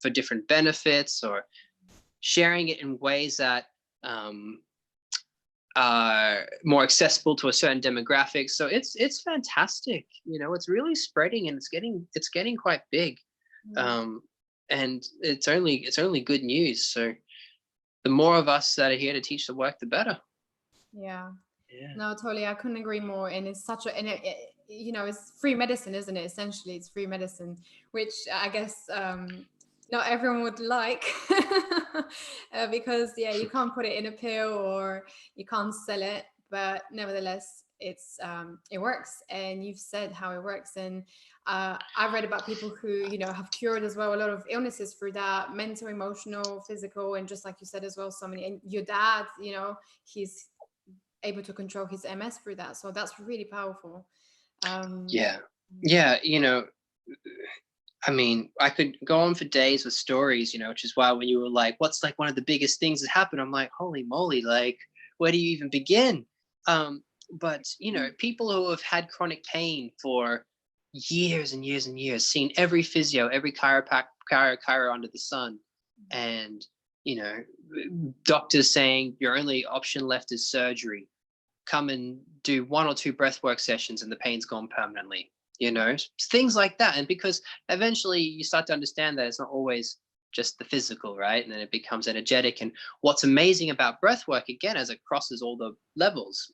for different benefits, or sharing it in ways that are more accessible to a certain demographic. So it's fantastic. It's really spreading, and it's getting quite big. And it's only good news. So the more of us that are here to teach the work, the better. Yeah. Yeah. No, totally. I couldn't agree more. And it's such a, and it's free medicine, isn't it? Essentially, it's free medicine, which I guess not everyone would like, because you can't put it in a pill or you can't sell it. But nevertheless, it works, and you've said how it works. And I've read about people who have cured as well a lot of illnesses through that, mental, emotional, physical, and just like you said as well, so many. And your dad, he's able to control his MS through that. So that's really powerful. Yeah. I mean, I could go on for days with stories, which is why when you were like, what's like one of the biggest things that happened? I'm like, holy moly, like, where do you even begin? But, people who have had chronic pain for years and years and years, seen every physio, every chiro under the sun, and, doctors saying your only option left is surgery. Come and do 1 or 2 breathwork sessions and the pain's gone permanently, things like that. And because eventually you start to understand that it's not always just the physical, right? And then it becomes energetic. And what's amazing about breathwork, again, as it crosses all the levels,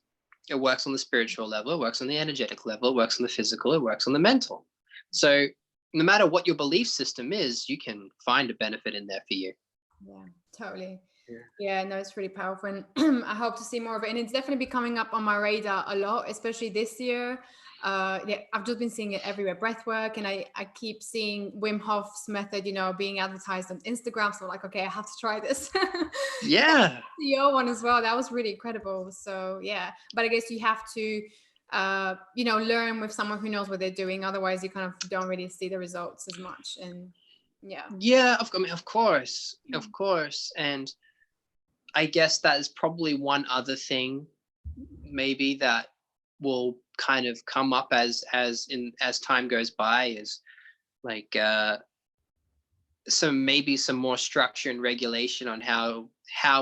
it works on the spiritual level, it works on the energetic level, it works on the physical, it works on the mental. So no matter what your belief system is, you can find a benefit in there for you. Yeah, totally. Yeah, no, it's really powerful, and I hope to see more of it. And it's definitely coming up on my radar a lot, especially this year. I've just been seeing it everywhere, breathwork, and I keep seeing Wim Hof's method, being advertised on Instagram. So like, okay, I have to try this. Yeah. Your one as well. That was really incredible. So yeah, but I guess you have to, learn with someone who knows what they're doing. Otherwise, you kind of don't really see the results as much. And yeah, of course, and I guess that is probably one other thing maybe that will kind of come up as time goes by, is like some more structure and regulation on how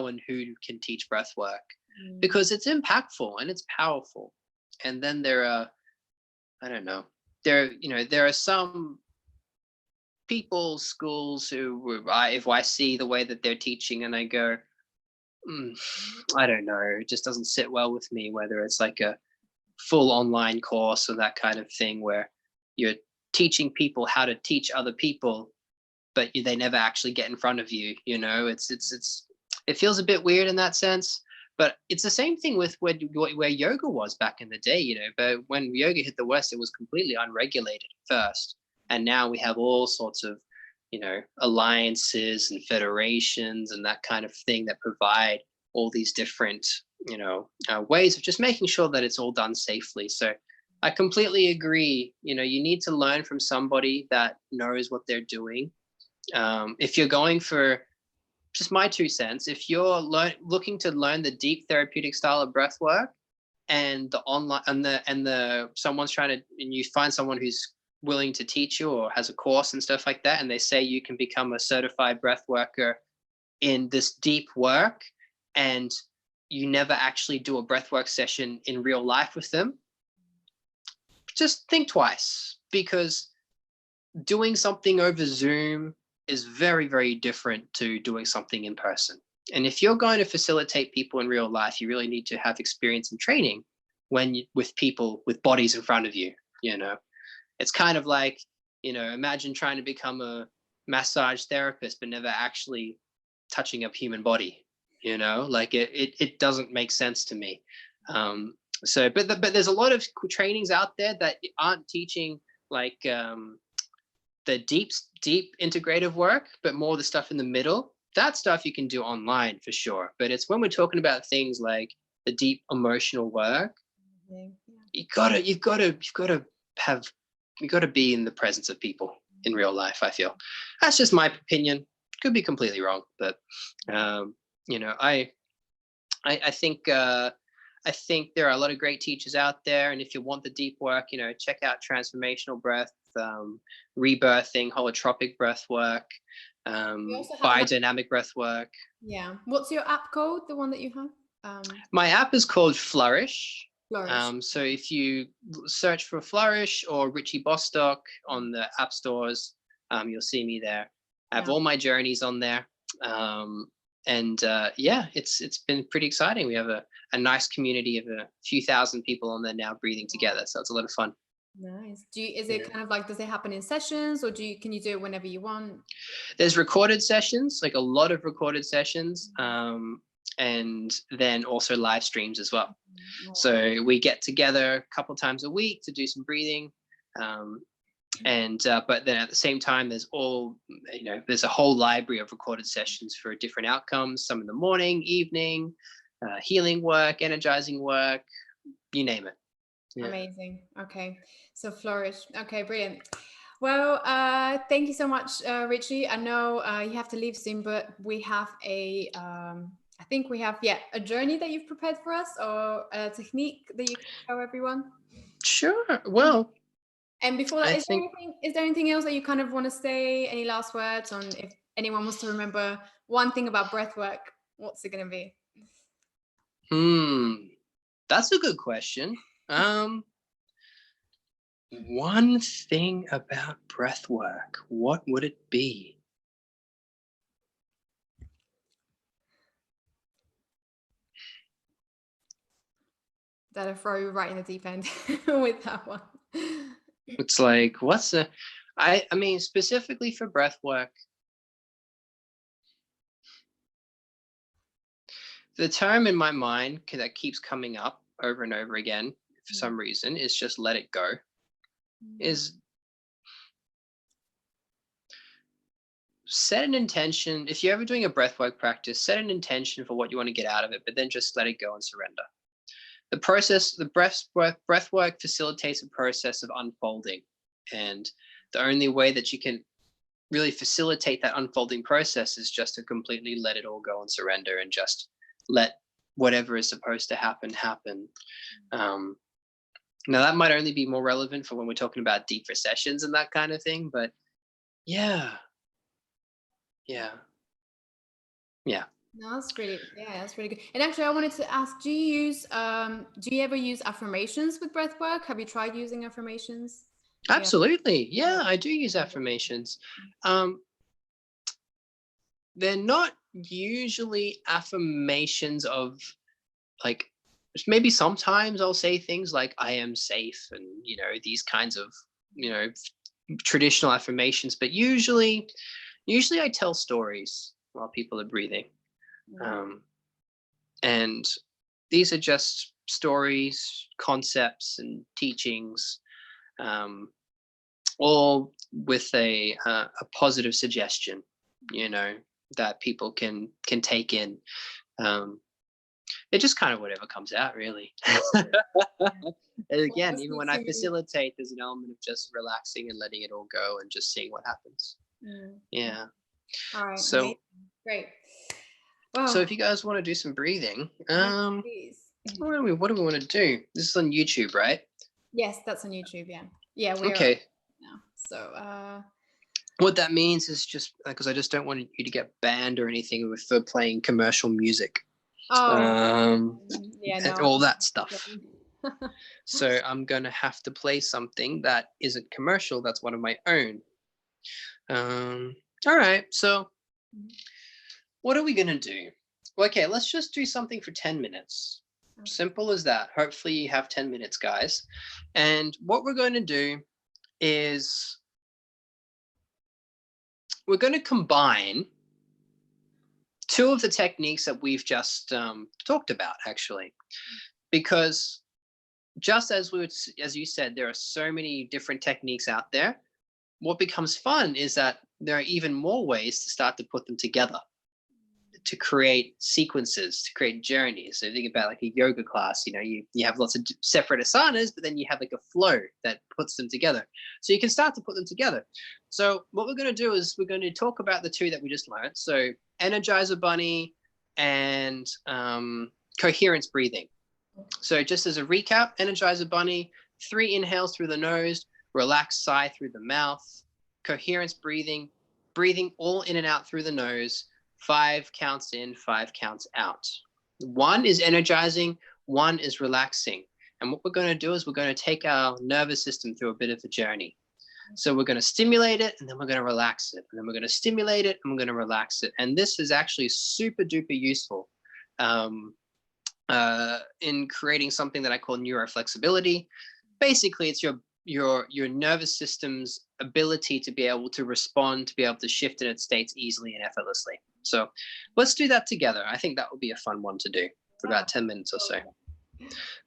and who can teach breath work, because it's impactful and it's powerful. And then there are, I don't know, there are some people, schools who if I see the way that they're teaching and I go, I don't know, it just doesn't sit well with me, whether it's like a full online course or that kind of thing where you're teaching people how to teach other people, but they never actually get in front of you. It feels a bit weird in that sense. But it's the same thing with where yoga was back in the day, but when yoga hit the West, it was completely unregulated at first. And now we have all sorts of, alliances and federations and that kind of thing that provide all these different, ways of just making sure that it's all done safely. So I completely agree. You need to learn from somebody that knows what they're doing. If you're going for, just my 2 cents, if you're looking to learn the deep therapeutic style of breath work, and the online and someone's trying to, and you find someone who's willing to teach you or has a course and stuff like that, and they say you can become a certified breath worker in this deep work, and you never actually do a breathwork session in real life with them, just think twice, because doing something over Zoom is very, very different to doing something in person. And if you're going to facilitate people in real life, you really need to have experience and training with people with bodies in front of you. It's kind of like, imagine trying to become a massage therapist but never actually touching a human body. Like it doesn't make sense to me. But there's a lot of trainings out there that aren't teaching like the deep integrative work, but more the stuff in the middle. That stuff you can do online for sure. But it's when we're talking about things like the deep emotional work, you've got to be in the presence of people in real life. I feel that's just my opinion. Could be completely wrong, but I think there are a lot of great teachers out there, and if you want the deep work, check out transformational breath, rebirthing, holotropic breath work, biodynamic breath work. Yeah. What's your app called? The one that you have? My app is called FLOURISH. FLOURISH. So if you search for FLOURISH or Richie Bostock on the app stores, you'll see me there. I have all my journeys on there. It's been pretty exciting. We have a nice community of a few thousand people on there now breathing together. So it's a lot of fun. Nice. Is it kind of like, does it happen in sessions, or can you do it whenever you want? There's recorded sessions, like a lot of recorded sessions. And then also live streams as well. So we get together a couple times a week to do some breathing. But then at the same time, there's a whole library of recorded sessions for different outcomes, some in the morning, evening, healing work, energizing work, you name it. Yeah. Amazing. Okay. So FLOURISH. Okay, brilliant. Well, thank you so much, Richie. I know you have to leave soon, but we have I think we have a journey that you've prepared for us, or a technique that you can show everyone. Sure. Well, and before that, is there anything else that you kind of want to say? Any last words on, if anyone wants to remember one thing about breath work, what's it going to be? That's a good question. One thing about breath work, what would it be? That'll throw you right in the deep end with that one. It's like, I mean, specifically for breath work, the term in my mind that keeps coming up over and over again for some reason is just let it go. Is set an intention. If you're ever doing a breathwork practice, set an intention for what you want to get out of it, but then just let it go and surrender. The process, the breathwork facilitates a process of unfolding. And the only way that you can really facilitate that unfolding process is just to completely let it all go and surrender, and just let whatever is supposed to happen. Now that might only be more relevant for when we're talking about deeper sessions and that kind of thing, but yeah. No, that's really good. And actually, I wanted to ask, do you ever use affirmations with breath work? Have you tried using affirmations? Absolutely. Yeah, I do use affirmations. They're not usually affirmations of, like, maybe sometimes I'll say things like I am safe, and these kinds of traditional affirmations, but usually I tell stories while people are breathing. And these are just stories, concepts, and teachings, all with a positive suggestion, that people can take in. It's just kind of whatever comes out, really. And again, even when I facilitate, there's an element of just relaxing and letting it all go and just seeing what happens. Yeah. All right. So amazing. Great. Wow. So if you guys want to do some breathing, what do we want to do? This is on YouTube, right? Yes, that's on YouTube. Yeah. We're okay. Now. So what that means is just because I just don't want you to get banned or anything for playing commercial music. And all that stuff. So I'm gonna have to play something that isn't commercial. That's one of my own. All right. So what are we going to do? Okay, let's just do something for 10 minutes. Okay. Simple as that. Hopefully you have 10 minutes, guys. And what we're going to do is we're going to combine two of the techniques that we've just talked about, actually, because just as you said, there are so many different techniques out there. What becomes fun is that there are even more ways to start to put them together, to create sequences, to create journeys. So think about like a yoga class, you have lots of separate asanas, but then you have like a flow that puts them together. So you can start to put them together. So what we're going to do is we're going to talk about the two that we just learned. So Energizer Bunny and coherence breathing. So just as a recap, Energizer Bunny, 3 inhales through the nose, relaxed sigh through the mouth, coherence breathing, breathing all in and out through the nose, 5 counts in, 5 counts out. 1 is energizing, 1 is relaxing. And what we're going to do is we're going to take our nervous system through a bit of a journey. So we're going to stimulate it, and then we're going to relax it. And then we're going to stimulate it, and we're going to relax it. And this is actually super duper useful in creating something that I call neuroflexibility. Basically, it's your nervous system's ability to be able to respond, to be able to shift in its states easily and effortlessly. So let's do that together. I think that would be a fun one to do for about 10 minutes or so.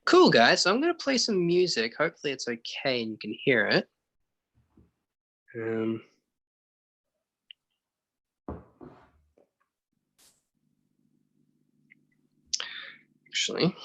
Cool, guys. So I'm going to play some music. Hopefully it's okay and you can hear it. Actually.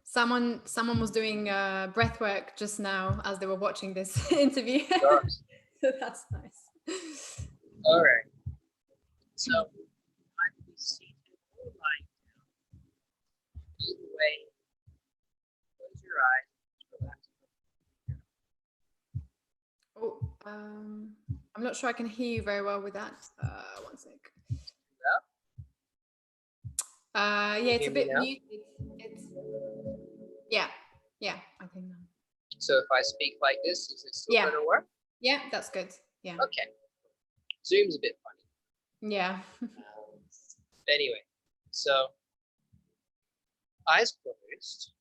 Someone was doing breathwork just now as they were watching this interview. So that's nice. All right. So I'm going to be seated or lying down. Either way, close your eyes, relax. Oh, I'm not sure I can hear you very well with that. One sec. Yeah, it's a bit muted. Yeah, I think. So if I speak like this, is it still going to work? Yeah, that's good. Yeah. Okay. Zoom's a bit funny. Yeah. Anyway, so eyes closed,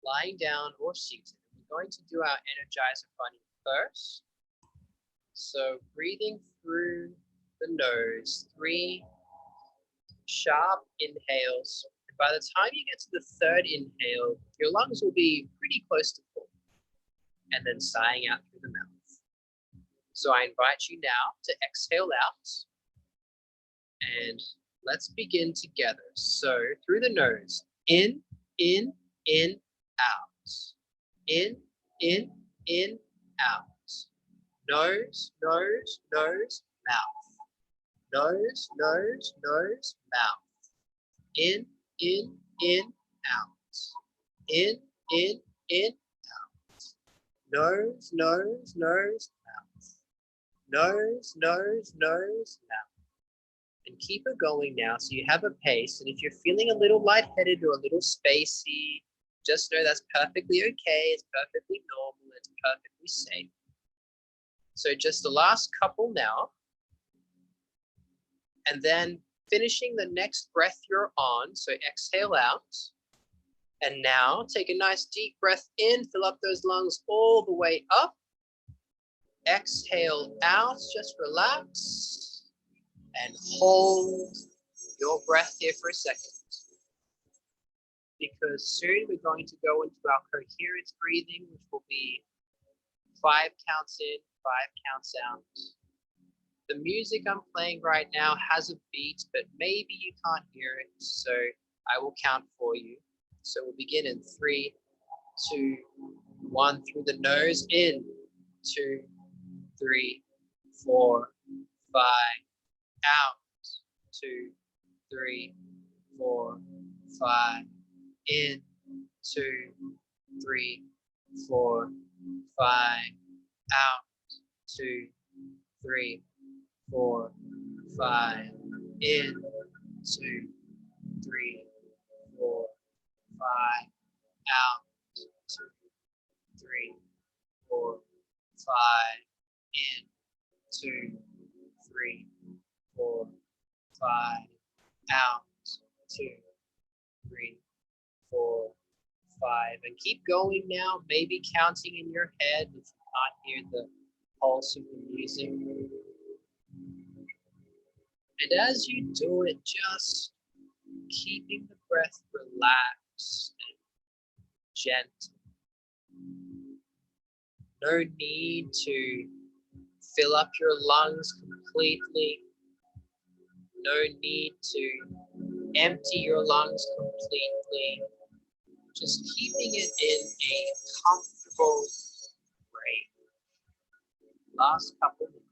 lying down or seated. We're going to do our Energizer Bunny first. So breathing through the nose, 3 sharp inhales. And by the time you get to the 3rd inhale, your lungs will be pretty close to full. And then sighing out through the mouth. So I invite you now to exhale out. And let's begin together. So through the nose, in, out. In, out. Nose, mouth. Nose, mouth. In, out. In, out. Nose, mouth. Nose, mouth. And keep it going now so you have a pace. And if you're feeling a little lightheaded or a little spacey, just know that's perfectly okay. It's perfectly normal. It's perfectly safe. So just the last couple now. And then finishing the next breath you're on. So exhale out. And now take a nice deep breath in. Fill up those lungs all the way up. Exhale out. Just relax. And hold your breath here for a second. Because soon we're going to go into our coherence breathing, which will be 5 counts in, 5 counts out. The music I'm playing right now has a beat, but maybe you can't hear it, so I will count for you. So we'll begin in 3, 2, 1 through the nose, in, 2, 3, 4, 5, out, 2, 3, 4, 5, in, 2, 3, 4, 5, out, 2, 3, 4, 5, in, 2, 3, 4, 5, out, 2, 3, 4, 5, in, 2, 3, 4, 5, out, 2, 3, 4, 5, and keep going now, maybe counting in your head if you can't hear the pulse of the music. And as you do it, just keeping the breath relaxed and gentle. No need to fill up your lungs completely. No need to empty your lungs completely. Just keeping it in a comfortable range. Last couple minutes.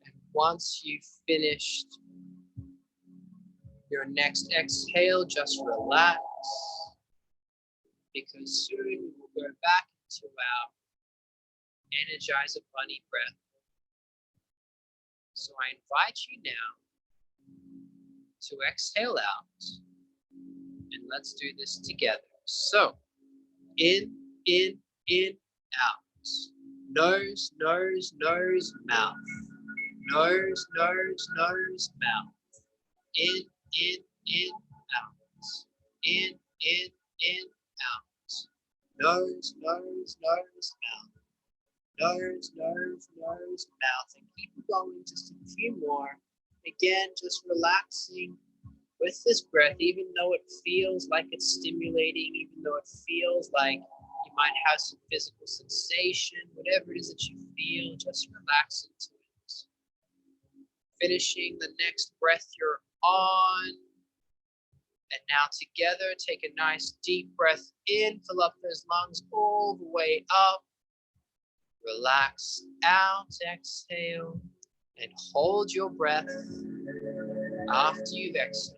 And once you've finished your next exhale, just relax, because soon we will go back into our Energizer Bunny breath. So I invite you now to exhale out, and let's do this together. So in, out. Nose, nose, nose, mouth. Nose, nose, nose, mouth. In, out. In, out. Nose, nose, nose, mouth. Nose, nose, nose, mouth. And keep going, just a few more. Again, just relaxing with this breath, even though it feels like it's stimulating, even though it feels like you might have some physical sensation, whatever it is that you feel, just relax into it. Finishing the next breath you're on. And now together, take a nice deep breath in, fill up those lungs all the way up. Relax out, exhale, and hold your breath after you've exhaled.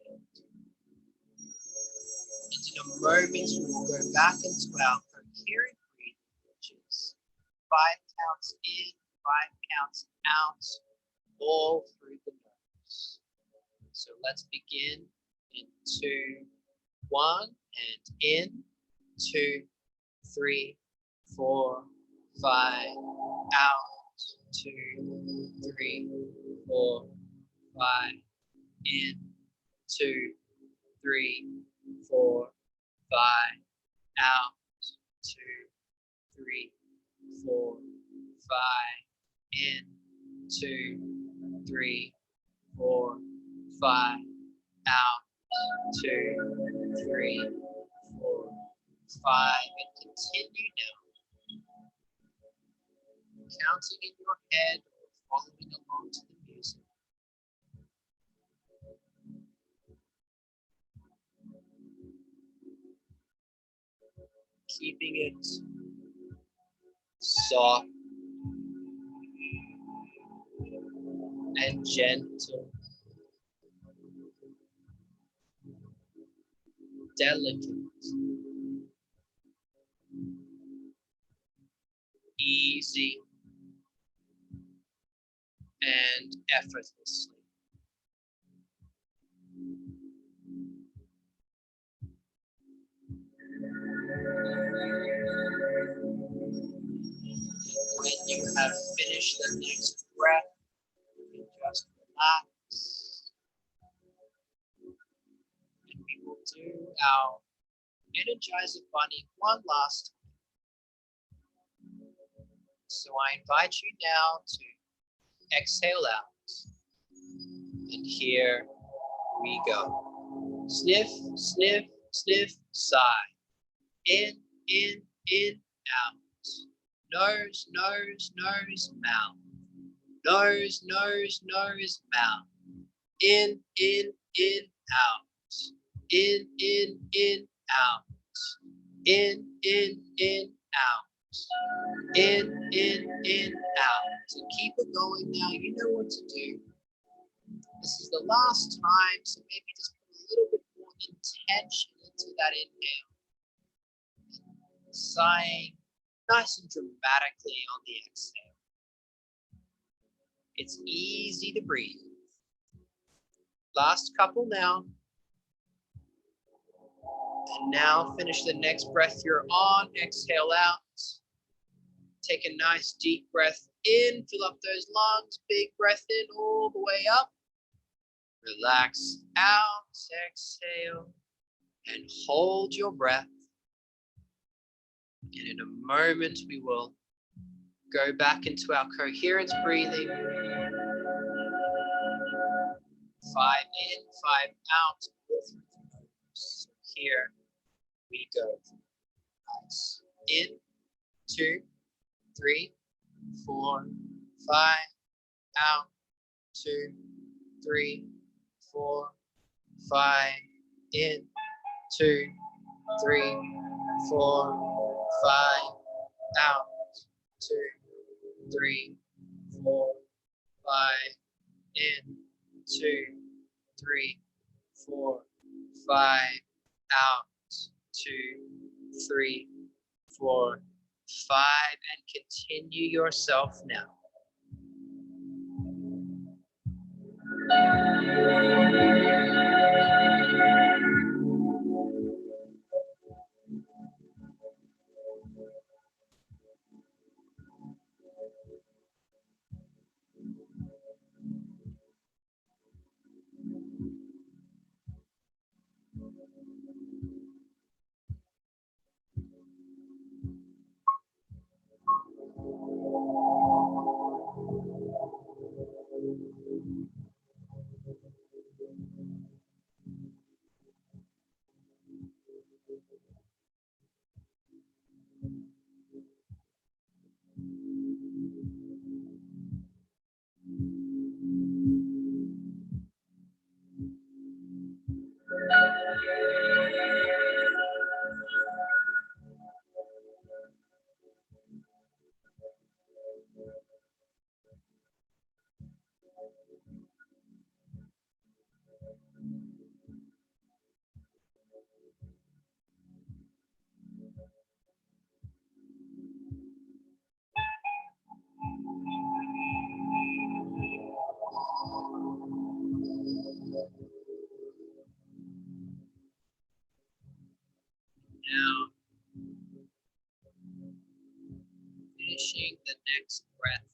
And in a moment, we will go back into our coherent breathing, which is 5 counts in, 5 counts out, all through the nose. So let's begin in 2, 1, and in 2, 3, 4, 5, out, 2, 3, 4, 5, in, 2, 3, 4, 5, out, 2, 3, 4, 5, in, 2, 3, 4, 5, out, 2, 3, 4, 5, and continue now. Counting in your head or following along to the music. Keeping it soft and gentle, delicate, easy, and effortlessly. When you have finished the next breath, you just relax. And we will do our Energizer Bunny one last time. So I invite you now to exhale out. And here we go. Sniff, sniff, sniff, sigh. In, out. Nose, nose, nose, mouth. Nose, nose, nose, mouth. In, out. In, out. In, out. In, out. So keep it going now. You know what to do. This is the last time, so maybe just put a little bit more intention into that inhale. Sighing nice and dramatically on the exhale. It's easy to breathe. Last couple now. And now finish the next breath you're on. Exhale out. Take a nice deep breath in. Fill up those lungs. Big breath in all the way up. Relax out. Exhale. And hold your breath. And in a moment, we will go back into our coherent breathing. 5 in, 5 out. So here we go. Nice. In, 2, 3, 4, 5. Out. 2, 3, 4, 5. In. 2, 3, 4, 5. Out. 2, 3, 4, 5. In. 2, 3, 4, 5. Out. 2, 3, 4, 5. And continue yourself now. Now, finishing the next breath.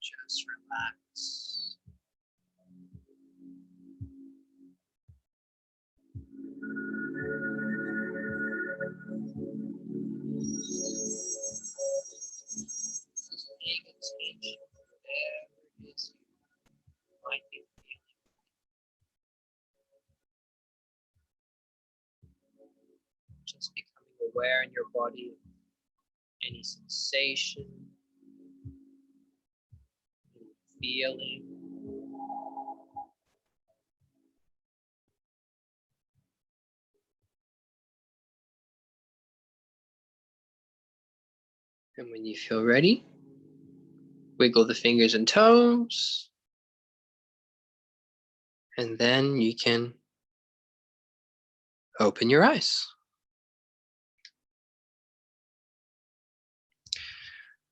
Just relax. Just paying attention to whatever it is you might be feeling. Just becoming aware in your body of any sensation, any feeling. And when you feel ready, wiggle the fingers and toes. And then you can open your eyes.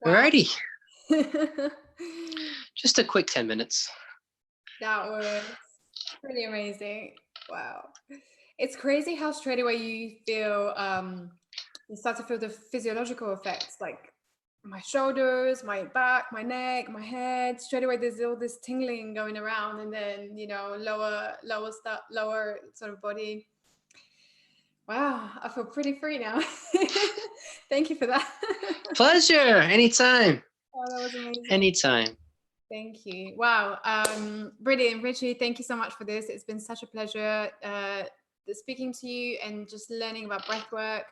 Wow. Alrighty. Just a quick 10 minutes. That was pretty amazing. Wow. It's crazy how straight away you feel, you start to feel the physiological effects, like my shoulders, my back, my neck, my head. Straight away, there's all this tingling going around, and then, you know, lower stuff, lower sort of body. Wow, I feel pretty free now. Thank you for that. Pleasure. Anytime. Oh, that was amazing. Anytime. Thank you. Wow. Brilliant. Richie, thank you so much for this. It's been such a pleasure speaking to you and just learning about breathwork.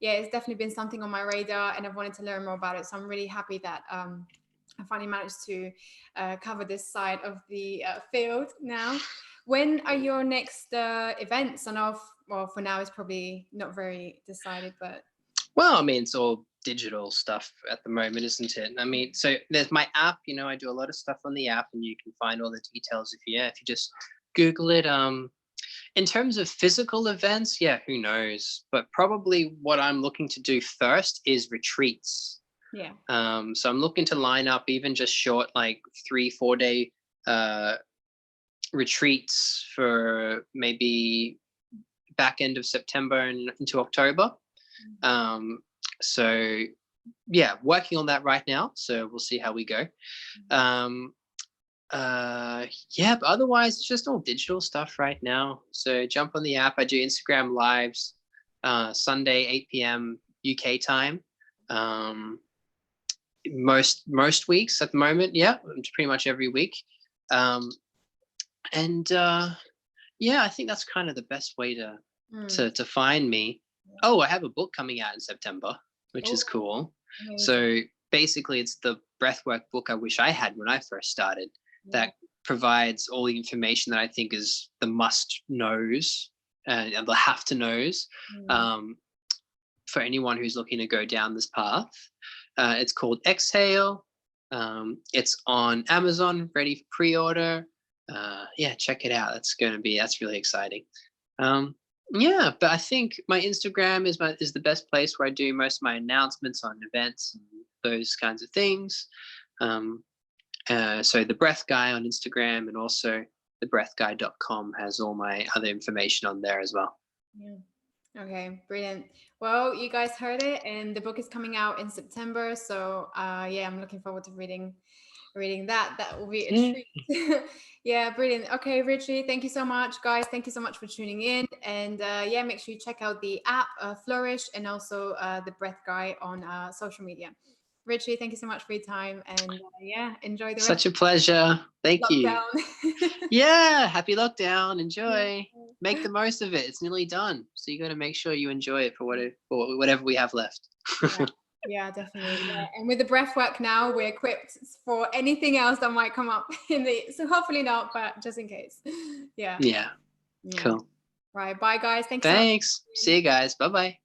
Yeah, it's definitely been something on my radar and I've wanted to learn more about it. So I'm really happy that I finally managed to cover this side of the field now. When are your next events? I know, well, for now it's probably not very decided, but... Well, I mean, it's all digital stuff at the moment, isn't it? I mean, so there's my app, you know, I do a lot of stuff on the app and you can find all the details if you just Google it. In terms of physical events, yeah, who knows? But probably what I'm looking to do first is retreats. Yeah. So I'm looking to line up even just short, like 3-4 day retreats for maybe back end of September and into October. So yeah, working on that right now. So we'll see how we go. Um, yeah, but otherwise it's just all digital stuff right now. So jump on the app. I do Instagram lives, Sunday 8 p.m. UK time. Most weeks at the moment, yeah, pretty much every week. And yeah, I think that's kind of the best way to find me. Oh, I have a book coming out in September, which is cool. Amazing. So basically, it's the breathwork book I wish I had when I first started. That provides all the information that I think is the must knows and the have to knows for anyone who's looking to go down this path. It's called Exhale. It's on Amazon, ready for pre-order. Yeah, check it out. That's really exciting. Yeah, but I think my Instagram is the best place where I do most of my announcements on events and those kinds of things. So the Breath Guy on Instagram, and also thebreathguy.com has all my other information on there as well. Yeah. Okay, brilliant. Well, you guys heard it, and the book is coming out in September. So yeah, I'm looking forward to reading that. That will be a treat. Yeah, brilliant. Okay, Richie, thank you so much. Guys, thank you so much for tuning in. And yeah, make sure you check out the app Flourish, and also the Breath Guy on social media. Richie, thank you so much for your time, and yeah, enjoy the Such a pleasure. Thank you. Yeah, happy lockdown. Enjoy. Make the most of it. It's nearly done, so you got to make sure you enjoy it for whatever we have left. Yeah, definitely. Yeah. And with the breath work now, we're equipped for anything else that might come up so hopefully not, but just in case. Yeah. Yeah. Cool. Right. Bye, guys. Thanks. See you guys. Bye-bye.